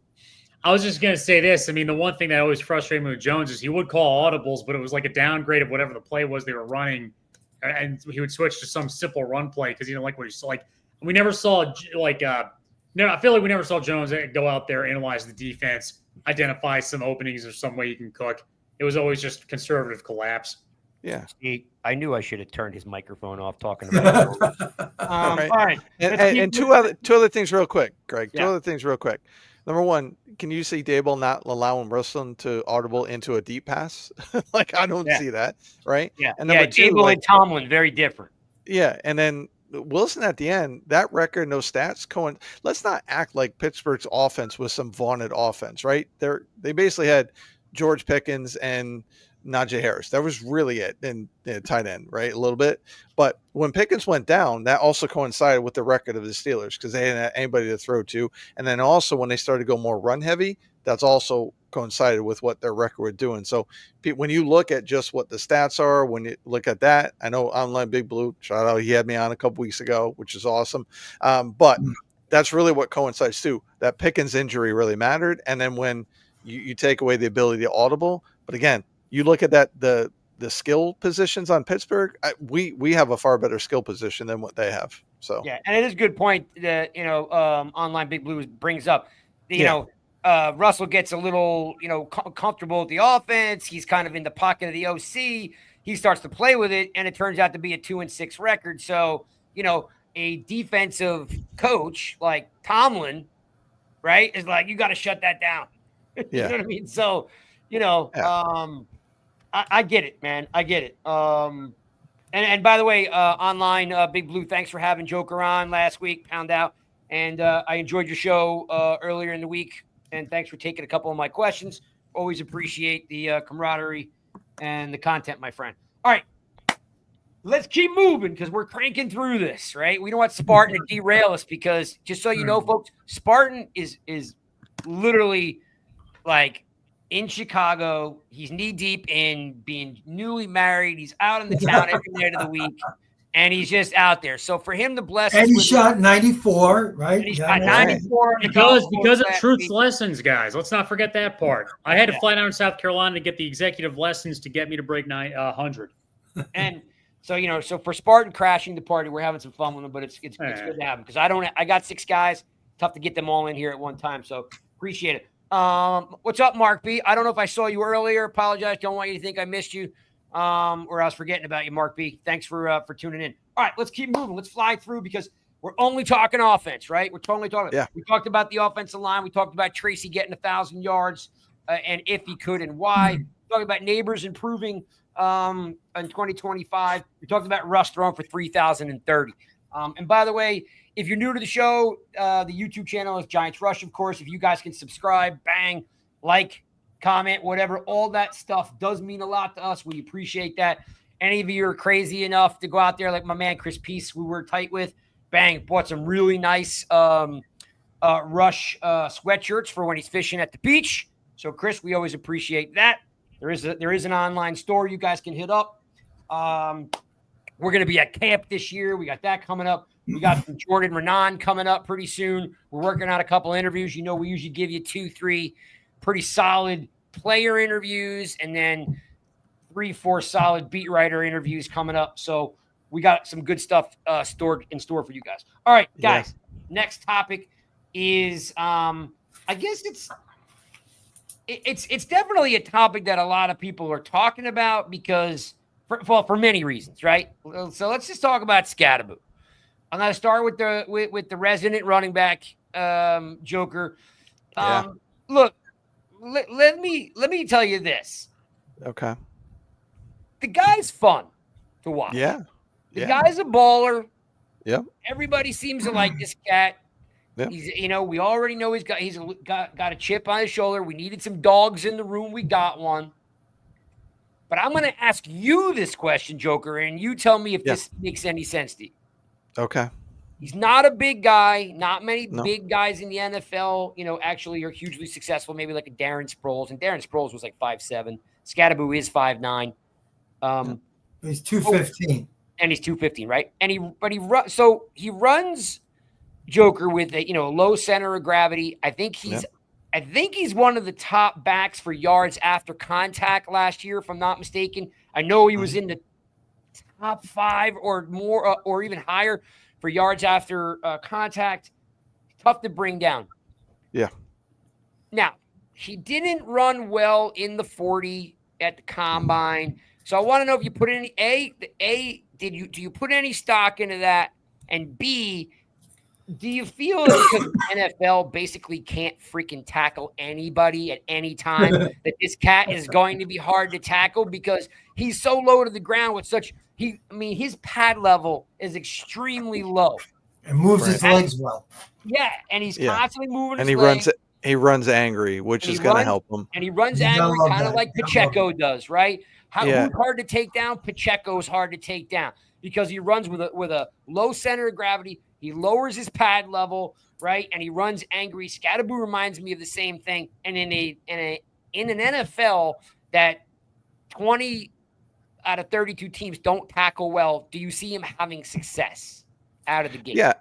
F: I was just going to say this. I mean, the one thing that always frustrated me with Jones is he would call audibles, but it was like a downgrade of whatever the play was they were running, and he would switch to some simple run play because he didn't like what he saw. Like we never saw I feel like we never saw Jones go out there, analyze the defense, identify some openings or some way you can cook. It was always just conservative collapse.
E: Yeah.
C: See, I knew I should have turned his microphone off talking about it. All right.
E: And two other things real quick, Greg. Two other things real quick. Number one, can you see Dable not allowing Russell to audible into a deep pass? I don't see that, right?
C: Yeah.
E: And number two,
C: Dable and Tomlin, very different.
E: Yeah. And then Wilson at the end, that record, no stats. Let's not act like Pittsburgh's offense was some vaunted offense, right? They basically had George Pickens and Najee Harris. That was really it. And tight end, right? A little bit. But when Pickens went down, that also coincided with the record of the Steelers because they didn't have anybody to throw to. And then also when they started to go more run heavy, that's also coincided with what their record was doing. So when you look at just what the stats are, when you look at that, I know Online Big Blue, shout out, he had me on a couple weeks ago, which is awesome. But that's really what coincides too. That Pickens injury really mattered. And then when you take away the ability to audible, but again, you look at that the skill positions on Pittsburgh, we have a far better skill position than what they have. So
C: and it is a good point that Online Big Blue brings up. Russell gets a little comfortable with the offense. He's kind of in the pocket of the OC. He starts to play with it, and it turns out to be a 2-6 record. So a defensive coach like Tomlin, right, is like, you got to shut that down. You know what I mean? So I get it, man. I get it. And by the way, Online Big Blue, thanks for having Joker on last week. Pound out. And I enjoyed your show earlier in the week. And thanks for taking a couple of my questions. Always appreciate the camaraderie and the content, my friend. All right. Let's keep moving because we're cranking through this, right? We don't want Spartan to derail us because, just so you know, folks, Spartan is literally like in Chicago. He's knee deep in being newly married. He's out in the town every night of the week, and he's just out there. So for him to bless
D: And
C: us
D: he
C: with
D: shot 94, right?
C: and he shot 94
F: because of Truth's lessons, guys. Let's not forget that part. I had to
C: Yeah.
F: fly down to South Carolina to get the executive lessons to get me to break 100.
C: And so, you know, so for Spartan crashing the party, we're having some fun with them, but it's good to have them because I got 6 guys. Tough to get them all in here at one time. So appreciate it. What's up, Mark B? I don't know if I saw you earlier. Apologize. Don't want you to think I missed you. Or I was forgetting about you, Mark B. Thanks for tuning in. All right, let's keep moving. Let's fly through because we're only talking offense, right? We're totally talking.
E: Yeah.
C: We talked about the offensive line. We talked about Tracy getting 1,000 yards and if he could and why. We talked about Nabers improving in 2025. We talked about Russ throwing for 3,030. And by the way, if you're new to the show, the YouTube channel is Giants Rush, of course. If you guys can subscribe, bang, like, comment, whatever, all that stuff does mean a lot to us. We appreciate that. Any of you are crazy enough to go out there, like my man Chris Peace, we were tight with, bang, bought some really nice Rush sweatshirts for when he's fishing at the beach. So, Chris, we always appreciate that. There is an online store you guys can hit up. We're going to be at camp this year. We got that coming up. We got some Jordan Renan coming up pretty soon. We're working on a couple interviews. You know, we usually give you 2-3 pretty solid player interviews and then 3-4 solid beat writer interviews coming up. So we got some good stuff stored in store for you guys. All right, guys. Next topic is I guess it's definitely a topic that a lot of people are talking about because for many reasons, right? So let's just talk about Scattaboo. I'm going to start with the resident running back, Joker. Look, let me tell you this.
E: Okay.
C: The guy's fun to watch.
E: Yeah.
C: The guy's a baller.
E: Yep.
C: Everybody seems to like this cat.
E: Yep.
C: He's, we already know he's got a chip on his shoulder. We needed some dogs in the room. We got one. But I'm going to ask you this question, Joker, and you tell me if this makes any sense to you.
E: Okay.
C: He's not a big guy. Not many big guys in the NFL, actually are hugely successful. Maybe like a Darren Sproles. And Darren Sproles was like 5'7". Scattaboo is 5'9".
D: He's 215.
C: And he's 215, right? And he runs Joker with a low center of gravity. I think he's one of the top backs for yards after contact last year, if I'm not mistaken. I know he was in the top 5 or more, or even higher for yards after contact. Tough to bring down. Yeah. Now, he didn't run well in the 40 at the combine. So I want to know if you put any do you put any stock into that? And B, do you feel because the NFL basically can't freaking tackle anybody at any time that this cat is going to be hard to tackle because he's so low to the ground with his pad level is extremely low.
D: And moves his legs well.
C: Yeah, and he's constantly moving his
E: legs.
C: And
E: he runs angry, which is going to help him.
C: And he runs angry kind of like Pacheco does, right? Who's hard to take down? Pacheco's hard to take down because he runs with a low center of gravity. He lowers his pad level, right? And he runs angry. Scattaboo reminds me of the same thing. And in an NFL that 20 out of 32 teams don't tackle well, do you see him having success out of the gate?
E: Yeah,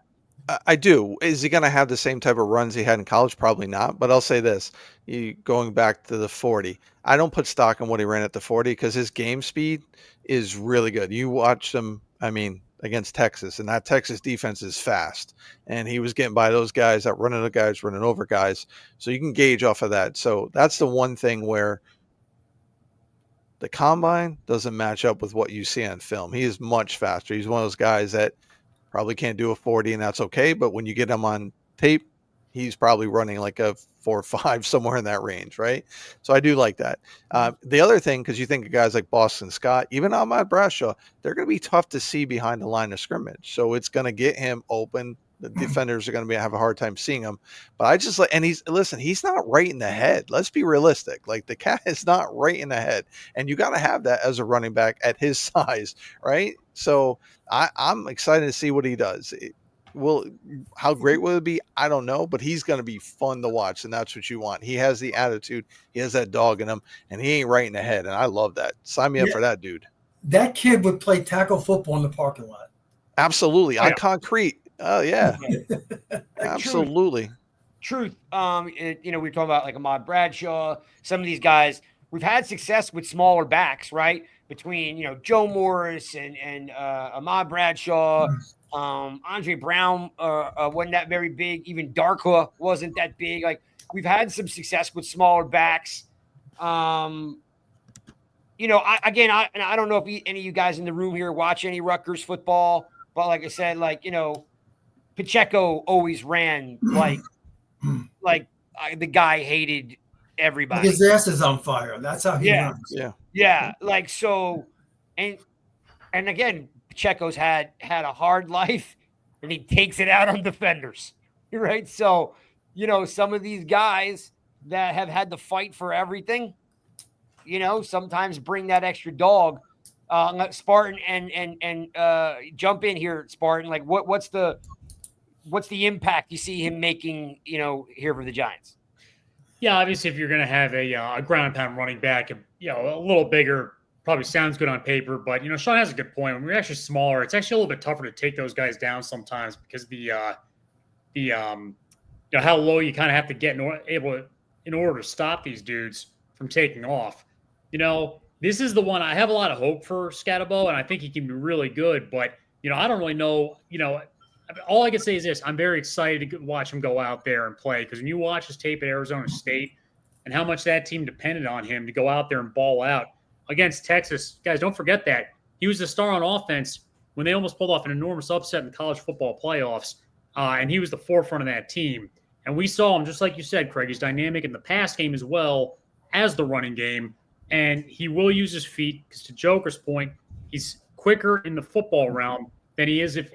E: I do. Is he going to have the same type of runs he had in college? Probably not. But I'll say this: going back to the 40, I don't put stock in what he ran at the 40 because his game speed is really good. You watch him. Against Texas, and that Texas defense is fast, and he was getting by those guys, running over guys. So you can gauge off of that. So that's the one thing where the combine doesn't match up with what you see on film. He is much faster. He's one of those guys that probably can't do a 40, and that's okay. But when you get him on tape, he's probably running like a 4.5 somewhere in that range, right? So I do like that. The other thing, because you think of guys like Boston Scott, even Ahmad Bradshaw, they're going to be tough to see behind the line of scrimmage. So it's going to get him open The defenders are going to have a hard time seeing him. But I just and he's not right in the head. Let's be realistic. Like, the cat is not right in the head, and you got to have that as a running back at his size, right? So I'm excited to see what he does. How great will it be? I don't know, but he's going to be fun to watch, and that's what you want. He has the attitude, he has that dog in him, and he ain't right in the head, and I love that. Sign me up for that, dude.
D: That kid would play tackle football in the parking lot.
E: Absolutely, on concrete. Oh yeah, absolutely.
C: Truth. We were talking about like Ahmad Bradshaw. Some of these guys, we've had success with smaller backs, right? Between Joe Morris and Ahmad Bradshaw. Andre Brown wasn't that very big. Even Darkwa wasn't that big. Like, we've had some success with smaller backs. I don't know if any of you guys in the room here watch any Rutgers football, but like I said, Pacheco always ran like the guy hated everybody.
D: His ass is on fire. That's how he runs.
C: Yeah. Like, so, and again, Pacheco's had a hard life, and he takes it out on defenders, right? So, some of these guys that have had to fight for everything, sometimes bring that extra dog. Spartan and jump in here, Spartan. Like, what's the impact you see him making, here for the Giants?
F: Yeah, obviously, if you're going to have a ground and pound running back, a little bigger, probably sounds good on paper. But Sean has a good point. When we're actually smaller, it's actually a little bit tougher to take those guys down sometimes because how low you kind of have to get in order to stop these dudes from taking off. This is the one I have a lot of hope for Scatabo, and I think he can be really good. But I don't really know. All I can say is this: I'm very excited to watch him go out there and play, because when you watch his tape at Arizona State and how much that team depended on him to go out there and ball out against Texas, guys, don't forget that he was the star on offense when they almost pulled off an enormous upset in the college football playoffs, and he was the forefront of that team. And we saw him, just like you said, Craig, he's dynamic in the pass game as well as the running game, and he will use his feet because, to Joker's point, he's quicker in the football realm than he is if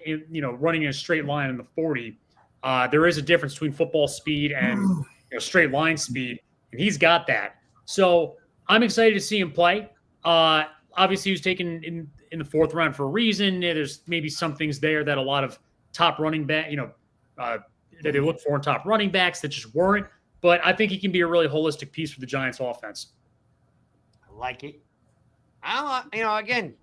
F: running in a straight line in the 40. There is a difference between football speed and straight line speed, and he's got that. So I'm excited to see him play. Obviously, he was taken in the fourth round for a reason. There's maybe some things there that a lot of top running back, that they look for in top running backs that just weren't. But I think he can be a really holistic piece for the Giants offense.
C: I like it. Again,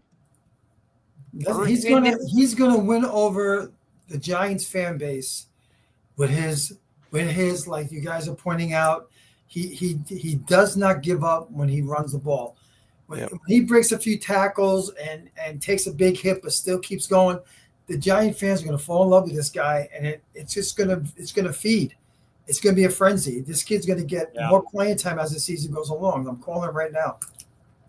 D: he's gonna win over the Giants fan base with his like you guys are pointing out. He does not give up when he runs the ball. When he breaks a few tackles and takes a big hit but still keeps going, the Giant fans are going to fall in love with this guy, and it's going to feed. It's going to be a frenzy. This kid's going to get more playing time as the season goes along. I'm calling it right now.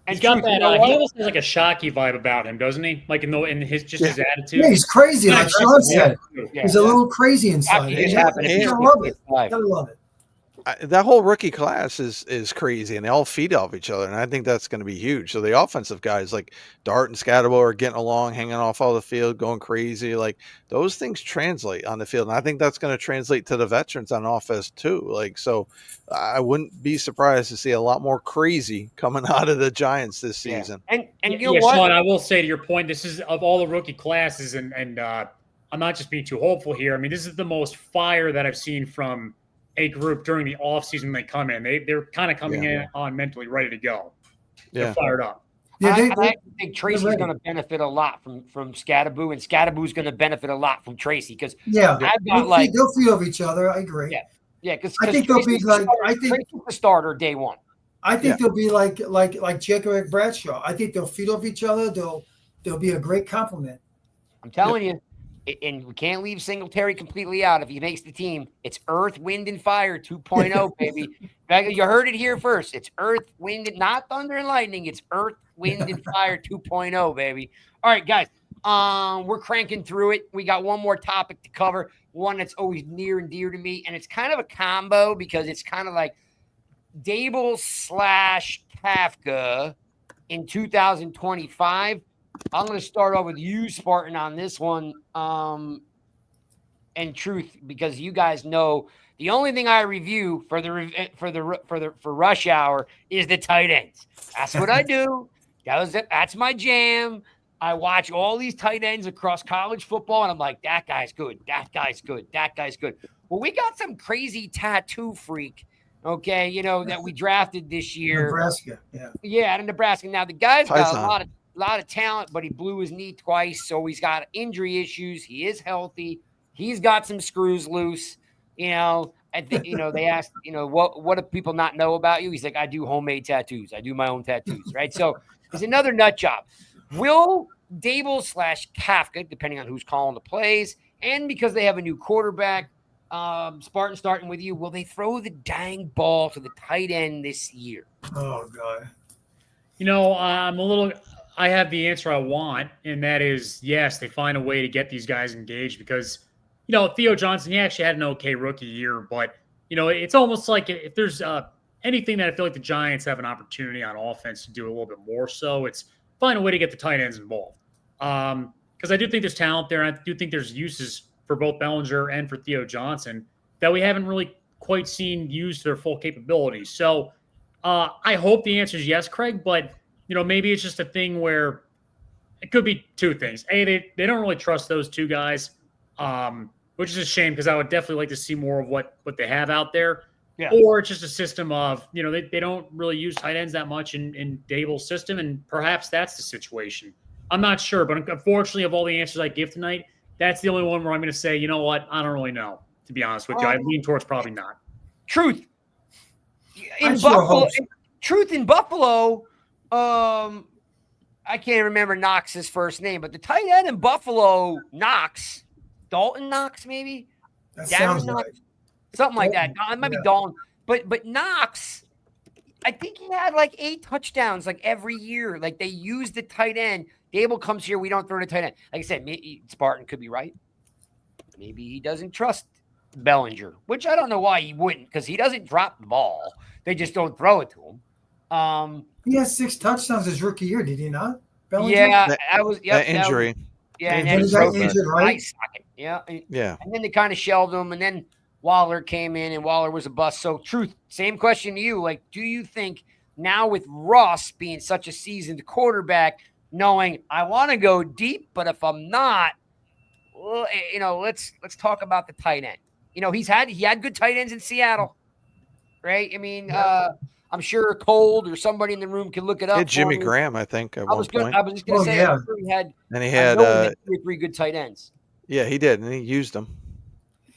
F: He's got that. He almost has like a Shockey vibe about him, doesn't he? Like in his attitude.
D: Yeah, he's crazy. Like Sean said, he's a little crazy inside. You gotta love it. Gotta love it.
E: That whole rookie class is crazy, and they all feed off each other, and I think that's going to be huge. So the offensive guys like Dart and Scatabo are getting along, hanging off all the field, going crazy. Like, those things translate on the field, and I think that's going to translate to the veterans on offense too. Like, so I wouldn't be surprised to see a lot more crazy coming out of the Giants this season.
C: And you know what,
F: Sean, I will say to your point, this is of all the rookie classes, and I'm not just being too hopeful here. I mean, this is the most fire that I've seen from a group during the offseason when they come in. They're kind of coming in on mentally ready to go. They're fired up.
C: I think Tracy's going to benefit a lot from Scatabo, and Scattaboo's going to benefit a lot from Tracy, because
D: they'll feed off each other. I agree.
C: Yeah, because
D: I think they'll be like
C: Tracy's the starter day one.
D: I think they'll be like Jacob and Bradshaw. I think they'll feed off each other. They'll be a great compliment.
C: I'm telling you. And we can't leave Singletary completely out. If he makes the team, it's Earth, Wind, and Fire 2.0, baby. You heard it here first. It's Earth, Wind, not Thunder and Lightning. It's Earth, Wind, and Fire 2.0, baby. All right, guys. We're cranking through it. We got one more topic to cover, one that's always near and dear to me, and it's kind of a combo because it's kind of like Dable / Kafka in 2025. I'm going to start off with you, Spartan, on this one. and truth, because you guys know the only thing I review for rush hour is the tight ends. That's what I do. That's my jam. I watch all these tight ends across college football, and I'm like, that guy's good. That guy's good. That guy's good. Well, we got some crazy tattoo freak, okay, that we drafted this year.
D: Nebraska, yeah.
C: Yeah, out of Nebraska. Now, the guy's got
E: Tyson.
C: a lot of talent, but he blew his knee twice, so he's got injury issues. He is healthy. He's got some screws loose. I think, they asked, what do people not know about you? He's like, I do homemade tattoos. I do my own tattoos, right? So he's another nut job. Will Dable / Kafka, depending on who's calling the plays, and because they have a new quarterback, Spartan, starting with you, will they throw the dang ball to the tight end this year?
D: Oh, God.
F: I have the answer I want, and that is yes, they find a way to get these guys engaged because, Theo Johnson, he actually had an okay rookie year, but, it's almost like if there's anything that I feel like the Giants have an opportunity on offense to do a little bit more so, it's find a way to get the tight ends involved. Because I do think there's talent there, and I do think there's uses for both Bellinger and for Theo Johnson that we haven't really quite seen use their full capabilities. So I hope the answer is yes, Craig, but maybe it's just a thing where it could be two things. A, they don't really trust those two guys, which is a shame because I would definitely like to see more of what they have out there.
C: Yeah.
F: Or it's just a system of, they don't really use tight ends that much in Dable's system, and perhaps that's the situation. I'm not sure, but unfortunately, of all the answers I give tonight, that's the only one where I'm going to say, you know what, I don't really know, to be honest with you. I lean towards probably not.
C: Truth. In Buffalo, I can't remember Knox's first name, but the tight end in Buffalo, Dalton Knox, maybe?
D: That
C: Darren
D: sounds
C: Knox?
D: right.
C: Something like that. It might be Dalton. But Knox, I think he had like 8 touchdowns like every year. Like they use the tight end. Dable comes here, we don't throw the tight end. Like I said, Spartan could be right. Maybe he doesn't trust Bellinger, which I don't know why he wouldn't, because he doesn't drop the ball. They just don't throw it to him.
D: He has 6 touchdowns his rookie year, did he not? Bellinger?
C: Yeah,
E: that injury.
C: And
D: then
C: then
D: he got injured, right?
C: Yeah.
E: Yeah.
C: And then they kind of shelved him, and then Waller came in, and Waller was a bust. So, Truth, same question to you. Like, do you think now with Russ being such a seasoned quarterback, knowing I want to go deep, but if I'm not, well, let's talk about the tight end. He had good tight ends in Seattle, right? I mean, I'm sure Cold or somebody in the room can look it up.
E: He had Jimmy Graham, I think, at one point.
C: I was just going to say,
D: yeah.
C: I'm sure he had.
E: And he had
C: 2 or 3 good tight ends.
E: Yeah, he did, and he used them.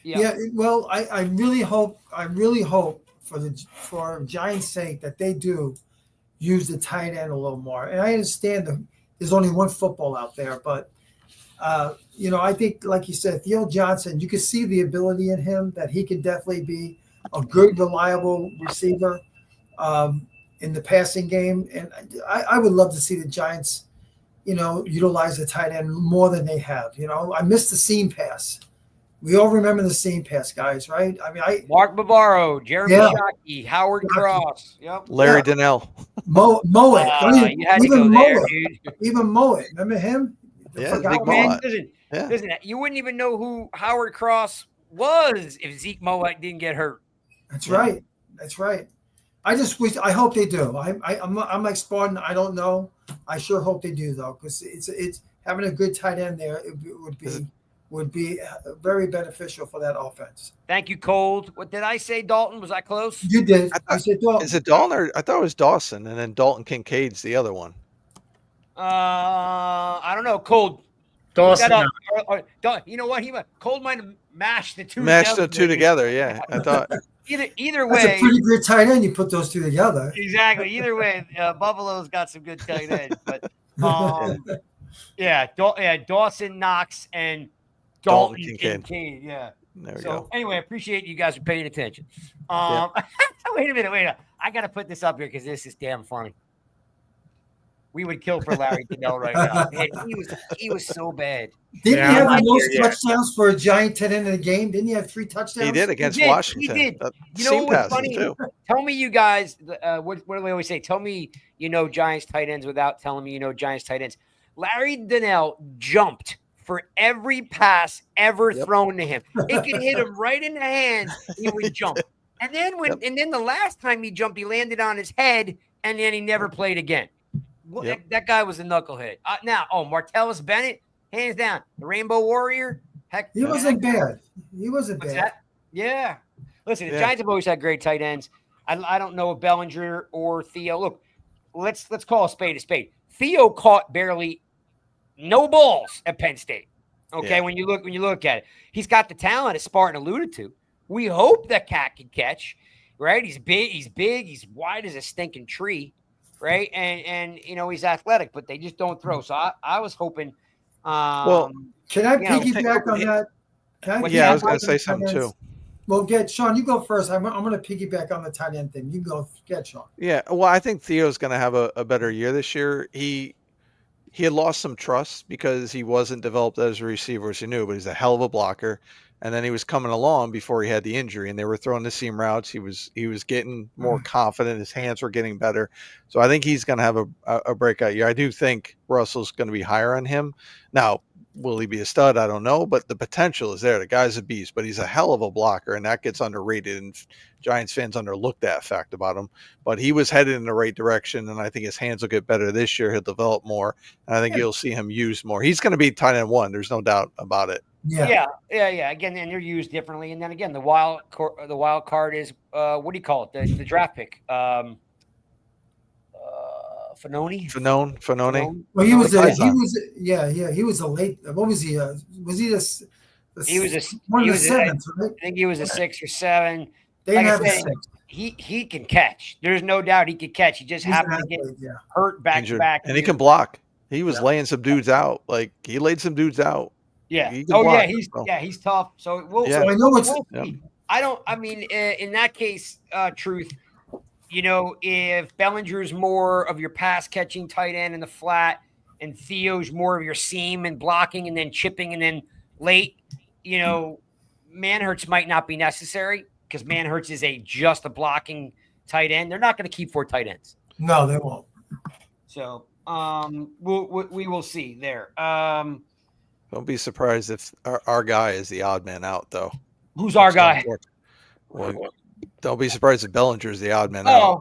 D: Yeah. Well, I really hope for Giants' sake that they do use the tight end a little more. And I understand there's only one football out there, but I think, like you said, Theo Johnson, you can see the ability in him that he can definitely be a good, reliable receiver in the passing game. And I would love to see the Giants, utilize the tight end more than they have. I missed the seam pass. We all remember the seam pass, guys, right? I mean,
C: Mark Bavaro, Jeremy Shockey, Howard Cross,
E: Larry Donnell.
D: Mow it.
C: You had to go there, dude.
D: Even Mow it. Remember him?
E: Yeah, big mullet.
C: Listen, you wouldn't even know who Howard Cross was if Zeke Mowat didn't get hurt.
D: That's right. That's right. I hope they do. I'm like Spartan. I don't know. I sure hope they do though, because it's having a good tight end there. It would be very beneficial for that offense.
C: Thank you, Cold. What did I say, Dalton? Was I close?
D: You did. I said Dalton.
E: Is it Dalton or I thought it was Dawson, and then Dalton Kincaid's the other one.
C: I don't know. Cold.
F: Dawson.
C: You know what? Cold might have mashed the two.
E: Mashed the two together. Yeah, I thought.
C: Either way,
D: that's a pretty good tight end. You put those two together.
C: Exactly. Either way, Buffalo's got some good tight ends. But Dawson, Knox, and Dalton Kincaid. Yeah.
E: There we
C: so
E: go.
C: Anyway, I appreciate you guys for paying attention. Wait a minute. I got to put this up here because this is damn funny. We would kill for Larry Donnell right now. Man, he was so bad.
D: Didn't he have the most touchdowns for a Giant tight end in the game? Didn't he have 3 touchdowns?
E: He did against Washington.
C: He did. You know what's funny? Too. Tell me, you guys, what do we always say? Tell me Giants tight ends without telling me Giants tight ends. Larry Donnell jumped for every pass ever thrown to him. It could hit him right in the hands. He would jump. And then and then the last time he jumped, he landed on his head, and then he never played again. That guy was a knucklehead. Martellus Bennett, hands down, the Rainbow Warrior. Heck,
D: he wasn't bad. He wasn't bad.
C: That? Yeah. Listen, the Giants have always had great tight ends. I don't know if Bellinger or Theo. Look, let's call a spade a spade. Theo caught barely no balls at Penn State. Okay, when you look at it, he's got the talent, as Spartan alluded to. We hope that cat can catch, right? He's big, he's wide as a stinking tree, right? And he's athletic, but they just don't throw. So I was hoping.
D: Can I piggyback on that?
E: I was going to say something too.
D: Well, Sean, you go first. I'm going to piggyback on the tight end thing. You go, Sean.
E: Yeah, well, I think Theo's going to have a better year this year. He had lost some trust because he wasn't developed as a receiver, as you knew, but he's a hell of a blocker. And then he was coming along before he had the injury, and they were throwing the seam routes. He was getting more confident. His hands were getting better. So I think he's going to have a breakout year. I do think Russell's going to be higher on him. Now, will he be a stud? I don't know, but the potential is there. The guy's a beast, but he's a hell of a blocker, and that gets underrated. And Giants fans underlook that fact about him. But he was headed in the right direction, and I think his hands will get better this year. He'll develop more, and I think you'll see him used more. He's going to be tight end 1. There's no doubt about it.
C: Yeah. Again, and they're used differently. And then again, the wild card is what do you call it? The draft pick. Fanoni.
D: Well, he was a late. What was he? Was he one of the seventh? Right?
C: I think he was a 6 or 7.
D: They didn't have a 6.
C: He can catch. There's no doubt he could catch. He just happened to get hurt back to back,
E: and he can block. He was laying some dudes out. Like he laid some dudes out.
C: Yeah.
E: Block,
C: he's tough. So
D: So I know it's.
C: In that case, Truth, if Bellinger's more of your pass catching tight end in the flat, and Theo's more of your seam and blocking and then chipping and then late, Manhurts might not be necessary because Manhurts is just a blocking tight end. They're not going to keep 4 tight ends.
D: No, they won't.
C: So we will see there.
E: Don't be surprised if our guy is the odd man out, though.
C: Who's our guy?
E: Well, don't be surprised if Bellinger is the odd man out.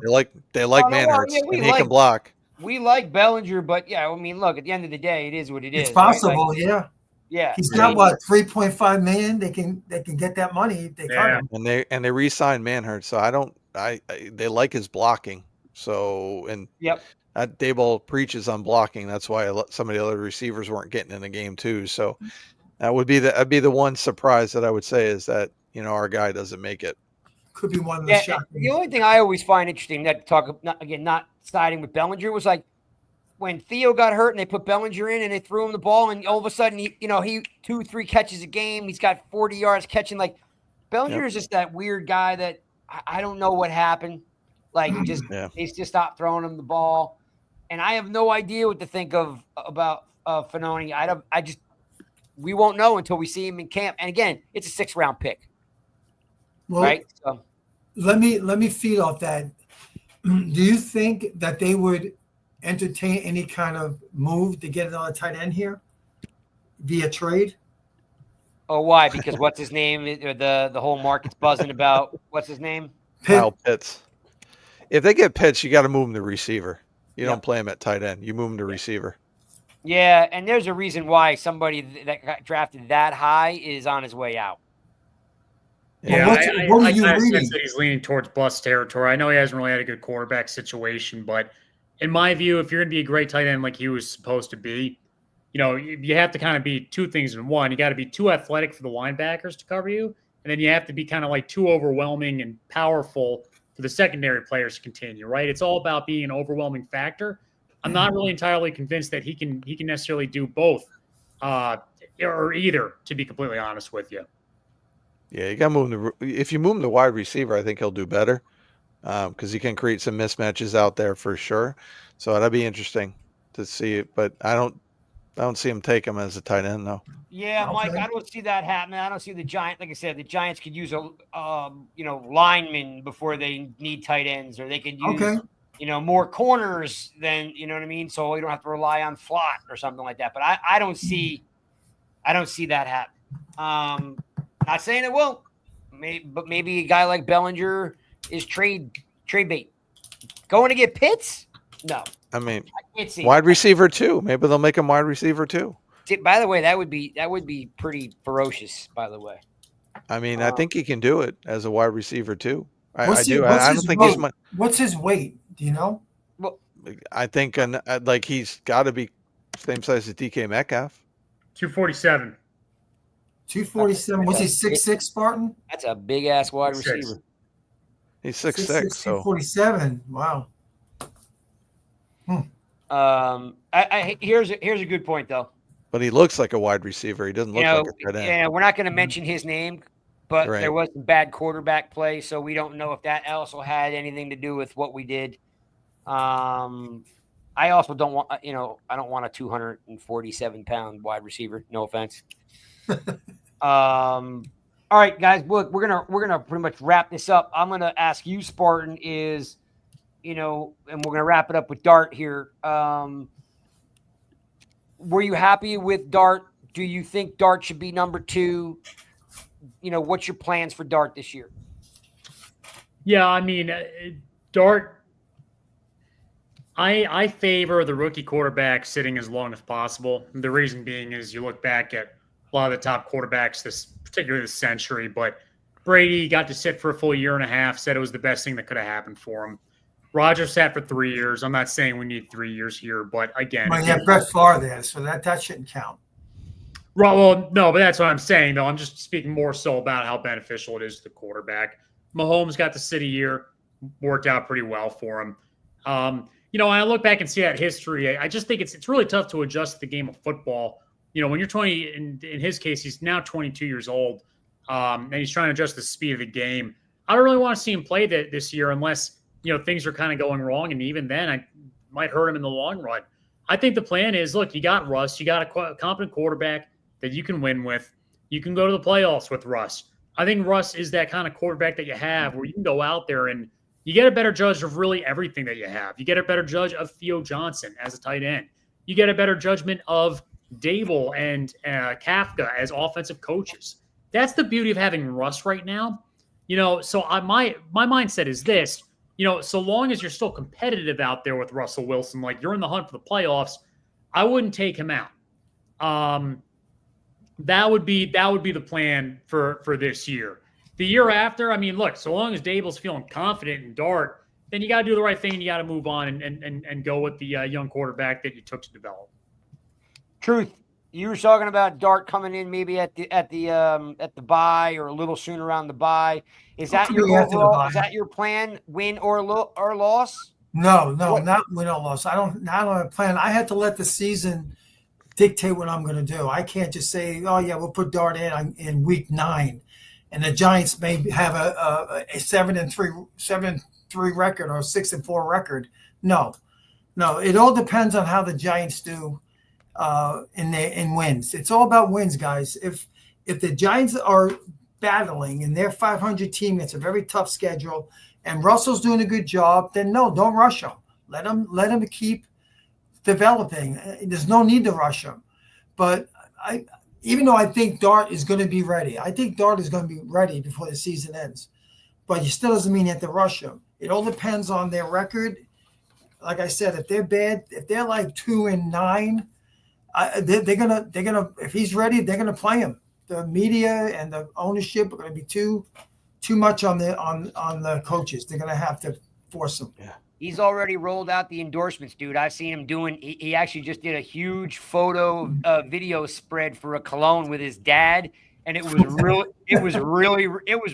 E: They like Manhurts, and he can block.
C: We like Bellinger, but look, at the end of the day, it is what it is.
D: It's possible,
C: right? Yeah.
D: He's got $3.5 million. They can get that money if they cut him.
E: And they re-signed Manhurts, so they like his blocking. So that Dayball preaches on blocking. That's why some of the other receivers weren't getting in the game too. So that'd be the one surprise that I would say is that our guy doesn't make it.
D: Could be one of the shocking.
C: The only thing I always find interesting not siding with Bellinger was like when Theo got hurt and they put Bellinger in and they threw him the ball and all of a sudden he 2-3 catches a game. He's got 40 yards catching. Like Bellinger is just that weird guy that I don't know what happened. Like he's just stopped throwing him the ball. And I have no idea what to think about Fanoni. We won't know until we see him in camp. And again, it's a 6th-round pick, right? So
D: let me feed off that. Do you think that they would entertain any kind of move to get another tight end here via trade?
C: Oh, why? Because what's his name? The whole market's buzzing about what's his name?
E: Kyle Pitts. If they get Pitts, you got to move him to receiver. You don't play him at tight end. You move him to receiver.
C: Yeah, and there's a reason why somebody that got drafted that high is on his way out.
F: Yeah, what are you reading? That he's leaning towards bust territory. I know he hasn't really had a good quarterback situation, but in my view, if you're going to be a great tight end like he was supposed to be, you have to kind of be 2 things in one. You got to be too athletic for the linebackers to cover you, and then you have to be kind of like too overwhelming and powerful for the secondary players to continue, right? It's all about being an overwhelming factor. I'm not really entirely convinced that he can necessarily do both or either, to be completely honest with you.
E: Yeah, you got to move him if you move him to wide receiver, I think he'll do better because he can create some mismatches out there for sure. So that'd be interesting to see it, but I don't see him take him as a tight end though.
C: Yeah, Mike, I don't see that happening. I don't see the Giants. Like I said, the Giants could use a lineman before they need tight ends, or they could use more corners than, you know what I mean? So you don't have to rely on slot or something like that. But I don't see I don't see that happen. Not saying it won't, but maybe a guy like Bellinger is trade bait. Going to get Pitts? No.
E: I mean,
C: I can't see
E: wide receiver too. Maybe they'll make him wide receiver too.
C: By the way, that would be pretty ferocious. By the way,
E: I mean, I think he can do it as a wide receiver too. I
D: What's
E: do.
D: his- what's
E: I
D: his
E: don't think
D: weight?
E: he's much.
D: What's his weight? Do you know?
E: I think like he's got to be same size as DK Metcalf.
F: 247.
D: 247. Was he 6'6", Spartan?
C: that's a big ass wide
F: 6'6".
C: receiver.
E: He's 6'6", so
D: 247. Wow.
C: Here's a good point though.
E: but he looks like a wide receiver. He doesn't look like a tight end.
C: Yeah, we're not going to mention his name, but
E: Right.
C: there was some bad quarterback play, so we don't know if that also had anything to do with what we did. I also don't want, I don't want a 247-pound wide receiver. No offense. All right, guys, look, we're gonna pretty much wrap this up. I'm gonna ask you, Spartan, and we're gonna wrap it up with Dart here. Were you happy with Dart? Do you think Dart should be number 2? What's your plans for Dart this year?
F: Yeah, I mean, Dart. I favor the rookie quarterback sitting as long as possible. The reason being is you look back at a lot of the top quarterbacks particularly this century, but Brady got to sit for a full year and a half, said it was the best thing that could have happened for him. Rodgers sat for 3 years. I'm not saying we need 3 years here, but again.
D: Well, yeah, Brett Favre there, so that shouldn't count.
F: Well, no, but that's what I'm saying, though. I'm just speaking more so about how beneficial it is to the quarterback. Mahomes got to sit a year, worked out pretty well for him. When I look back and see that history, I just think it's really tough to adjust to the game of football. When you're 20, in his case, he's now 22 years old, and he's trying to adjust the speed of the game. I don't really want to see him play this year unless, things are kind of going wrong, and even then, I might hurt him in the long run. I think the plan is, look, you got Russ, you got a competent quarterback that you can win with. You can go to the playoffs with Russ. I think Russ is that kind of quarterback that you have where you can go out there and you get a better judge of really everything that you have. You get a better judge of Theo Johnson as a tight end. You get a better judgment of Dable and Kafka as offensive coaches. That's the beauty of having Russ right now. So my mindset is this, so long as you're still competitive out there with Russell Wilson, like you're in the hunt for the playoffs, I wouldn't take him out. That would be the plan for this year. The year after, I mean, look, so long as Dable's feeling confident in Dart, then you got to do the right thing and you got to move on and go with the young quarterback that you took to develop.
C: Truth, you were talking about Dart coming in maybe at the bye or a little sooner around the bye. Is that your overall? Is that your plan? Win or loss?
D: No, not win or loss. I don't have a plan. I had to let the season dictate what I'm going to do. I can't just say, oh yeah, we'll put Dart in week 9. And the Giants may have a 7-3 record or 6-4 record. No. It all depends on how the Giants do in wins. It's all about wins, guys. If the Giants are battling and their 500 team, it's a very tough schedule, and Russell's doing a good job, then no, don't rush him. Let him keep developing. There's no need to rush him. But even though I think Dart is going to be ready, I think Dart is going to be ready before the season ends. But it still doesn't mean you have to rush him. It all depends on their record. Like I said, if they're bad, if they're like 2-9, they're gonna. If he's ready, they're gonna play him. The media and the ownership are going to be too much on the coaches. They're going to have to force him.
E: Yeah.
C: He's already rolled out the endorsements, dude. I've seen him doing. He actually just did a huge photo video spread for a cologne with his dad, and it was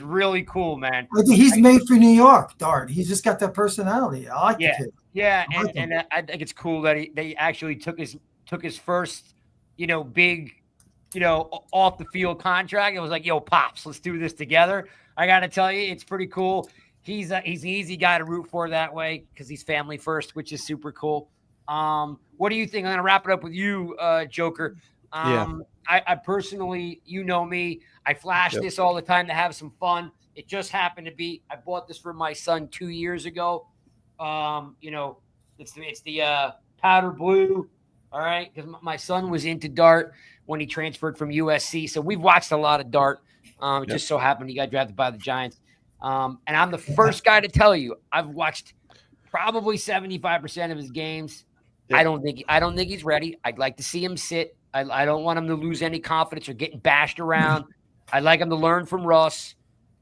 C: really cool, man.
D: I think he's made for New York, Dart. He's just got that personality. I like the kid.
C: Yeah, and I think it's cool that they actually took his first, big, off the field contract. It was like, yo, pops, let's do this together. I got to tell you, it's pretty cool. He's an easy guy to root for that way because he's family first, which is super cool. What do you think? I'm going to wrap it up with you, Joker. I personally, you know me, I flash this all the time to have some fun. It just happened to be, I bought this for my son 2 years ago. It's the powder blue All right, because my son was into dart when he transferred from USC, so we've watched a lot of dart. It just so happened he got drafted by the Giants, and I'm the first guy to tell you I've watched probably 75% of his games. Yep. I don't think he's ready. I'd like to see him sit. I don't want him to lose any confidence or getting bashed around. I'd like him to learn from Russ.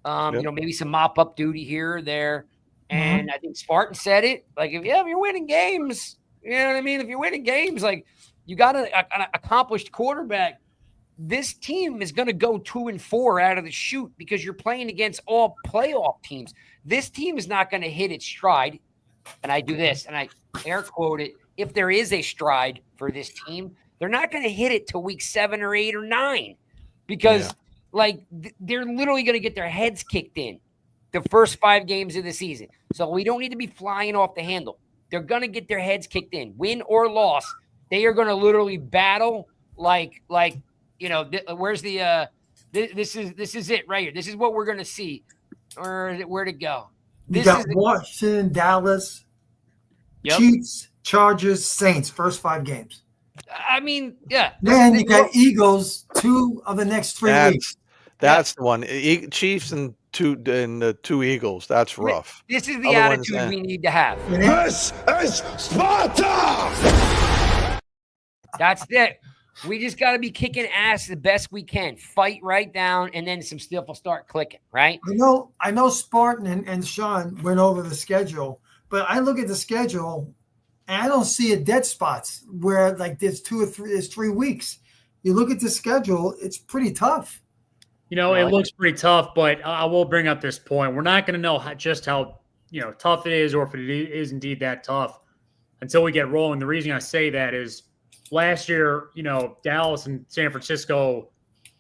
C: Maybe some mop-up duty here or there. And I think Spartan said it. Like, if you're winning games, you know what I mean? If you're winning games, like, you got an accomplished quarterback. This team is going to go 2-4 out of the chute because you're playing against all playoff teams. This team is not going to hit its stride. And I do this, and I air quote it. If there is a stride for this team, they're not going to hit it till week 7 or 8 or 9 because they're literally going to get their heads kicked in the first 5 games of the season. So we don't need to be flying off the handle. They're going to get their heads kicked in, win or loss. They are going to literally battle where's the this is it right here. This is what we're going to see. Or where to go?
D: You got Washington, Dallas, Chiefs, Chargers, Saints, first 5 games.
C: I mean, yeah.
D: Then you got Eagles 2 of the next 3 weeks.
E: That's the one. Chiefs and the 2 Eagles. That's rough.
C: This is the attitude we need to have.
B: This is Sparta!
C: That's it. We just got to be kicking ass the best we can. Fight right down, and then some stuff will start clicking, right?
D: I know Spartan and Sean went over the schedule, but I look at the schedule, and I don't see a dead spots where, like, there's 3 weeks. You look at the schedule, it's pretty tough.
F: It looks pretty tough, but I will bring up this point. We're not going to know how tough it is or if it is indeed that tough until we get rolling. The reason I say that is last year, Dallas and San Francisco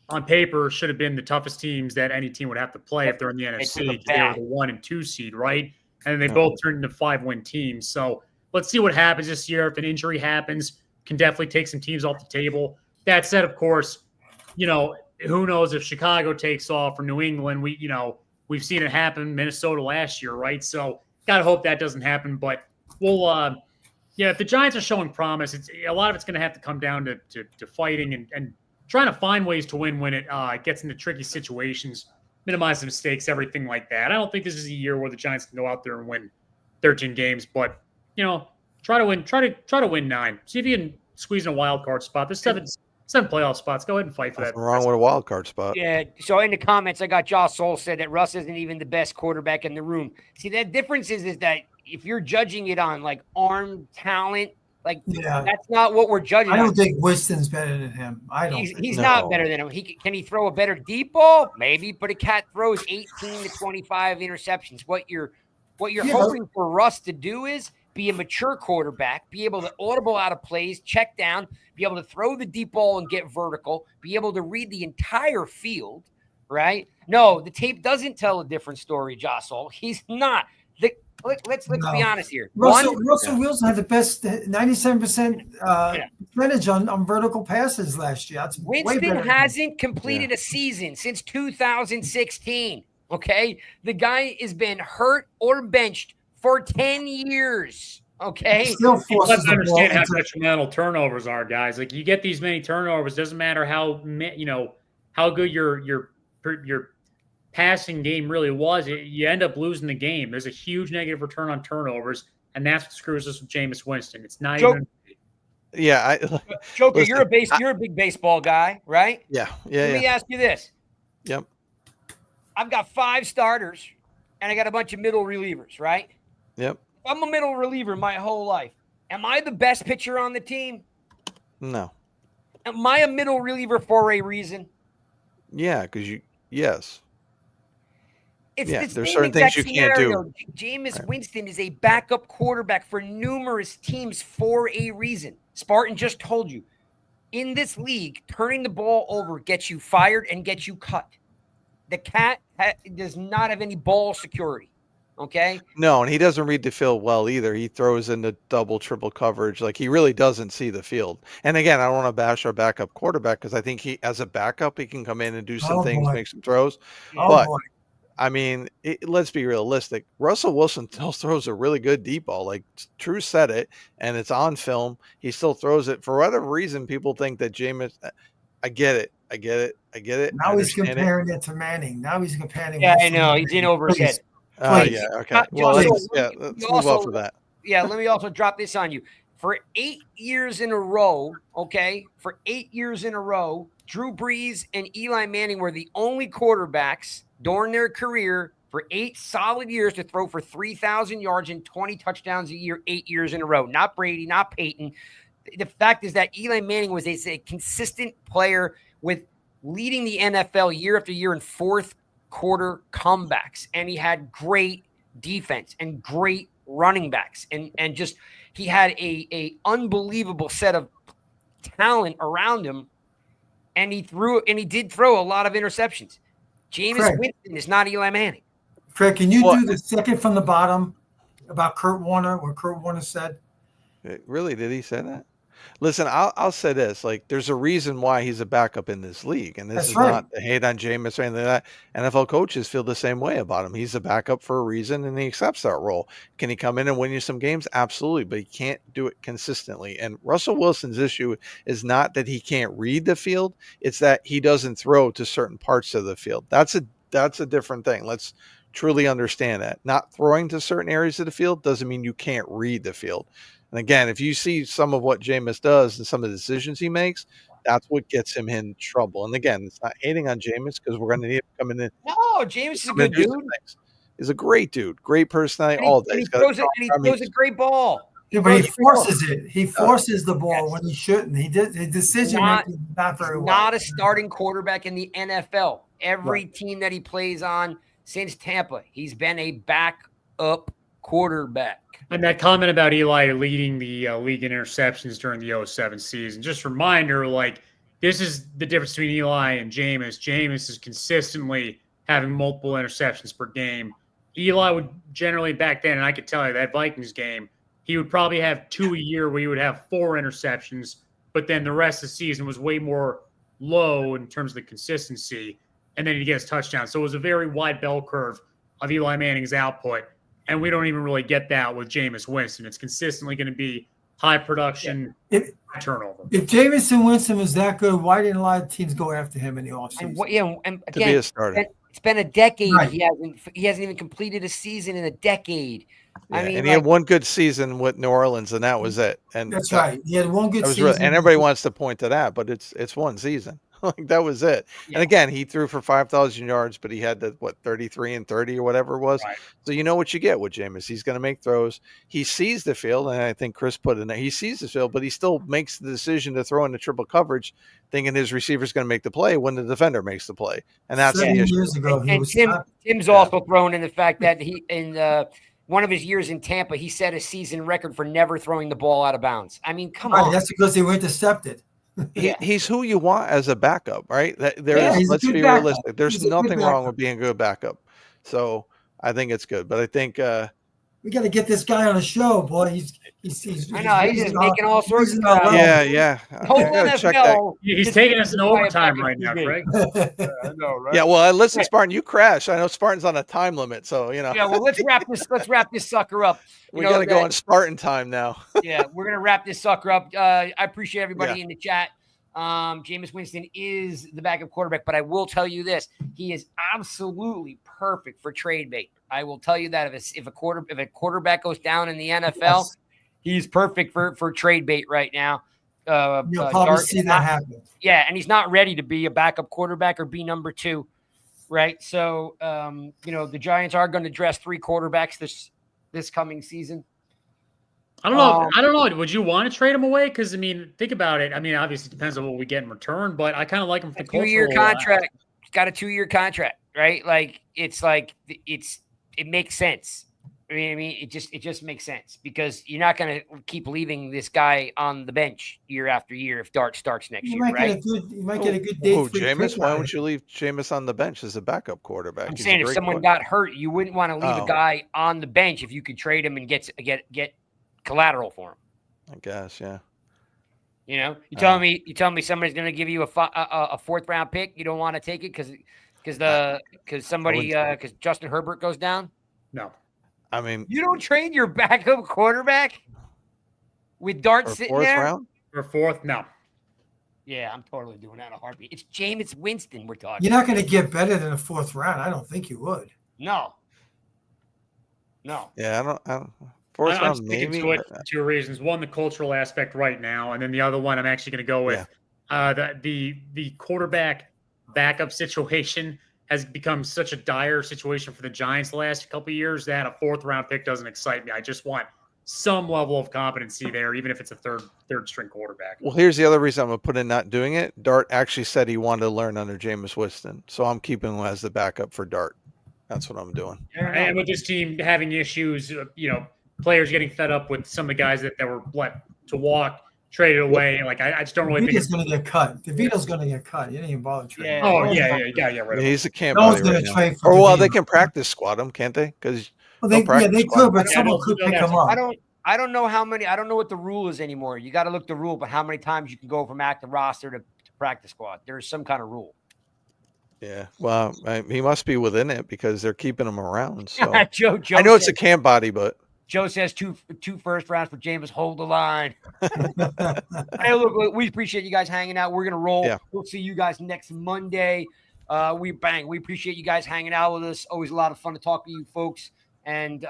F: on paper should have been the toughest teams that any team would have to play if they're in the NFC because they were the 1 and 2 seed, right? And they both turned into 5-win teams. So let's see what happens this year. If an injury happens, can definitely take some teams off the table. That said, of course, who knows if Chicago takes off or New England? We've seen it happen. Minnesota last year, right? So gotta hope that doesn't happen. But we'll, if the Giants are showing promise, a lot of it's going to have to come down to fighting and trying to find ways to win when it gets into tricky situations, minimize the mistakes, everything like that. I don't think this is a year where the Giants can go out there and win 13 games, but try to win 9. See if you can squeeze in a wild card spot. There's seven playoff spots. Go ahead and fight for that.
E: Nothing wrong with a wild card spot.
C: Yeah. So in the comments, I got Josh Soul said that Russ isn't even the best quarterback in the room. See, the difference is that if you're judging it on like arm talent, that's not what we're judging.
D: I don't think Winston's better than him.
C: He's not better than him. Can he throw a better deep ball? Maybe, but a cat throws 18 to 25 interceptions. What you're hoping for Russ to do is be a mature quarterback, be able to audible out of plays, check down, be able to throw the deep ball and get vertical, be able to read the entire field, right? No, the tape doesn't tell a different story, Jossel. He's not. Let's be honest here.
D: Russell Wilson had the best 97% percentage on vertical passes last year. That's
C: Winston hasn't completed a season since 2016. Okay, the guy has been hurt or benched for 10 years. Okay,
F: still let's understand how detrimental turnovers are, guys. Like, you get these many turnovers, doesn't matter how good your passing game really was. You end up losing the game. There's a huge negative return on turnovers, and that's what screws us with Jameis Winston. It's not even.
E: Yeah,
C: Joker, you're a big baseball guy, right?
E: Yeah.
C: Let me ask you this.
E: Yep.
C: I've got 5 starters, and I got a bunch of middle relievers, right?
E: Yep.
C: I'm a middle reliever my whole life. Am I the best pitcher on the team?
E: No.
C: Am I a middle reliever for a reason?
E: Yeah, yes.
C: It's
E: there's certain things you can't do.
C: Jameis Winston is a backup quarterback for numerous teams for a reason. Spartan just told you, in this league, turning the ball over gets you fired and gets you cut. The cat does not have any ball security. Okay.
E: No, and he doesn't read the field well either. He throws into double, triple coverage. Like, he really doesn't see the field. And again, I don't want to bash our backup quarterback because I think as a backup, he can come in and do some things, make some throws. But I mean, let's be realistic. Russell Wilson still throws a really good deep ball. Like True said it, and it's on film. He still throws it. For whatever reason, people think that Jameis. I get it. I
D: Now he's
E: understand it.
D: comparing it to Manning. Now he's comparing.
C: Yeah, I
D: Wilson
C: know.
D: to
C: He's in
D: Manning.
C: over his head.
D: Please.
E: Yeah. Okay.
C: Not
E: Well,
C: just-
E: let's move on from that.
C: Yeah, let me also drop this on you. For 8 years in a row, okay, for 8 years in a row, Drew Brees and Eli Manning were the only quarterbacks during their career for 8 solid years to throw for 3,000 yards and 20 touchdowns a year, 8 years in a row. Not Brady, not Peyton. The fact is that Eli Manning was a consistent player with leading the NFL year after year in fourth quarter comebacks, and he had great defense and great running backs, and just he had a unbelievable set of talent around him, and he did throw a lot of interceptions. Jameis Winston is not Eli Manning.
D: Craig, can you do the second from the bottom about Kurt Warner? What Kurt Warner said?
E: Really? Did he say that? Listen, I'll say this: like, there's a reason why he's a backup in this league, and this is not to hate on Jameis or anything like that. NFL coaches feel the same way about him. He's a backup for a reason, and he accepts that role. Can he come in and win you some games? Absolutely, but he can't do it consistently. And Russell Wilson's issue is not that he can't read the field; it's that he doesn't throw to certain parts of the field. That's a different thing. Let's truly understand that. Not throwing to certain areas of the field doesn't mean you can't read the field. And again, if you see some of what Jameis does and some of the decisions he makes, that's what gets him in trouble. And again, it's not hating on Jameis because we're going to need him coming in.
C: No, Jameis is a good dude.
E: He's a great dude, great personality.
C: He throws a great ball.
D: Yeah, but he forces it. He forces the ball when he shouldn't. He did the decision making not very well.
C: Not a starting quarterback in the NFL. Every team that he plays on since Tampa, he's been a backup quarterback.
F: And that comment about Eli leading the league in interceptions during the 07 season, just a reminder, like, this is the difference between Eli and Jameis. Jameis is consistently having multiple interceptions per game. Eli would generally back then, and I could tell you that Vikings game, he would probably have 2 a year where he would have 4 interceptions, but then the rest of the season was way more low in terms of the consistency, and then he gets touchdowns. So it was a very wide bell curve of Eli Manning's output. And we don't even really get that with Jameis Winston. It's consistently going to be high production, turnover.
D: If Jameis Winston was that good, why didn't a lot of teams go after him in the offseason?
C: And
E: to be a starter.
C: It's been a decade.
D: Right.
C: He hasn't even completed a season in a decade.
E: Yeah,
C: I mean,
E: and he had one good season with New Orleans, and that was it. And
D: that's right. He had one good season.
E: Really, and everybody wants to point to that, but it's one season. Like, that was it. Yeah. And again, he threw for 5,000 yards, but he had 33 and 30 or whatever it was. Right. So you know what you get with Jameis. He's going to make throws. He sees the field, and I think Chris put in there. He sees the field, but he still makes the decision to throw into triple coverage, thinking his receiver's going to make the play when the defender makes the play. And that's
D: 7 years ago.
C: Tim's also thrown in the fact that he in one of his years in Tampa, he set a season record for never throwing the ball out of bounds. I mean, come on.
D: That's because they were intercepted.
E: He's who you want as a backup, right? Let's be realistic. There's nothing wrong with being a good backup. So I think it's good. But I think
D: we got to get this guy on a show, boy. He's
C: just making all sorts of stuff.
E: Yeah.
F: He's taking us in overtime right now, Craig.
A: I know, right?
E: Yeah, well, listen, Spartan, you crashed. I know Spartan's on a time limit, so you know.
C: Yeah, well, let's wrap this sucker up.
E: We got to go on Spartan time now.
C: Yeah, we're gonna wrap this sucker up. I appreciate everybody in the chat. Jameis Winston is the backup quarterback, but I will tell you this: he is absolutely perfect for trade bait. I will tell you that if a quarterback goes down in the NFL, he's perfect for trade bait right now.
D: You'll probably see that happen.
C: Yeah, and he's not ready to be a backup quarterback or be number 2, right? So, the Giants are going to dress 3 quarterbacks this coming season.
F: I don't know. I don't know. Would you want to trade him away? Because, I mean, think about it. I mean, obviously it depends on what we get in return, but I kind of like him for the
C: 2-year contract. He's got a 2-year contract, right? It makes sense. I mean, it just makes sense because you're not going to keep leaving this guy on the bench year after year if Dart starts next year, right?
D: You might get a good date.
E: Jameis? Why would you leave Jameis on the bench as a backup quarterback?
C: I'm saying if someone got hurt, you wouldn't want to leave a guy on the bench if you could trade him and get collateral for him.
E: I guess, yeah.
C: You telling me somebody's going to give you a 4th round pick, you don't want to take it because Because Justin Herbert goes down.
F: No.
E: I mean,
C: You don't trade your backup quarterback with Dart
E: for
C: sitting
E: fourth
C: there.
E: round.
F: For fourth, no.
C: Yeah, I'm totally doing that in a heartbeat. It's Jameis Winston we're talking.
D: You're not going to get better than a fourth round. I don't think you would.
C: No.
E: Yeah, I don't. Fourth
F: I'm
E: round,
F: sticking
E: maybe.
F: to it for two reasons. One, the cultural aspect right now, and then the other one, I'm actually going to go with the quarterback backup situation has become such a dire situation for the Giants the last couple of years that a fourth round pick doesn't excite me. I just want some level of competency there, even if it's a third string quarterback.
E: Well, here's the other reason I'm going to put in not doing it. Dart actually said he wanted to learn under Jameis Winston, so I'm keeping him as the backup for Dart. That's what I'm doing.
F: And with this team having issues, players getting fed up with some of the guys that were let to walk, traded away. Like I just don't really think
D: DeVito's going to get cut. DeVito's going to get cut. You didn't even bother trading.
C: Yeah.
F: Oh yeah. Right.
E: He's a camp
D: No one's
E: body
D: going
E: right
D: to
E: now.
D: trade for
E: Or well,
D: DeVito.
E: they can practice squad him, can't they? Because
D: they could, but
F: Yeah,
D: someone could pick him up.
C: I don't know how many. I don't know what the rule is anymore. You got to look the rule, but how many times you can go from active roster to practice squad? There is some kind of rule.
E: Yeah, well, he must be within it because they're keeping him around. So
C: Joe
E: I know it's a camp body, but
C: Joe says two first rounds for Jameis. Hold the line. Hey, look, we appreciate you guys hanging out. We're gonna roll.
E: Yeah.
C: We'll see you guys next Monday. We appreciate you guys hanging out with us. Always a lot of fun to talk to you folks. And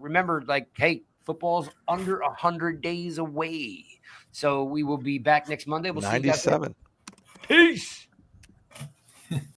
C: remember, like, hey, football's under 100 days away. So we will be back next Monday. We'll see you guys.
E: 97.
C: Peace.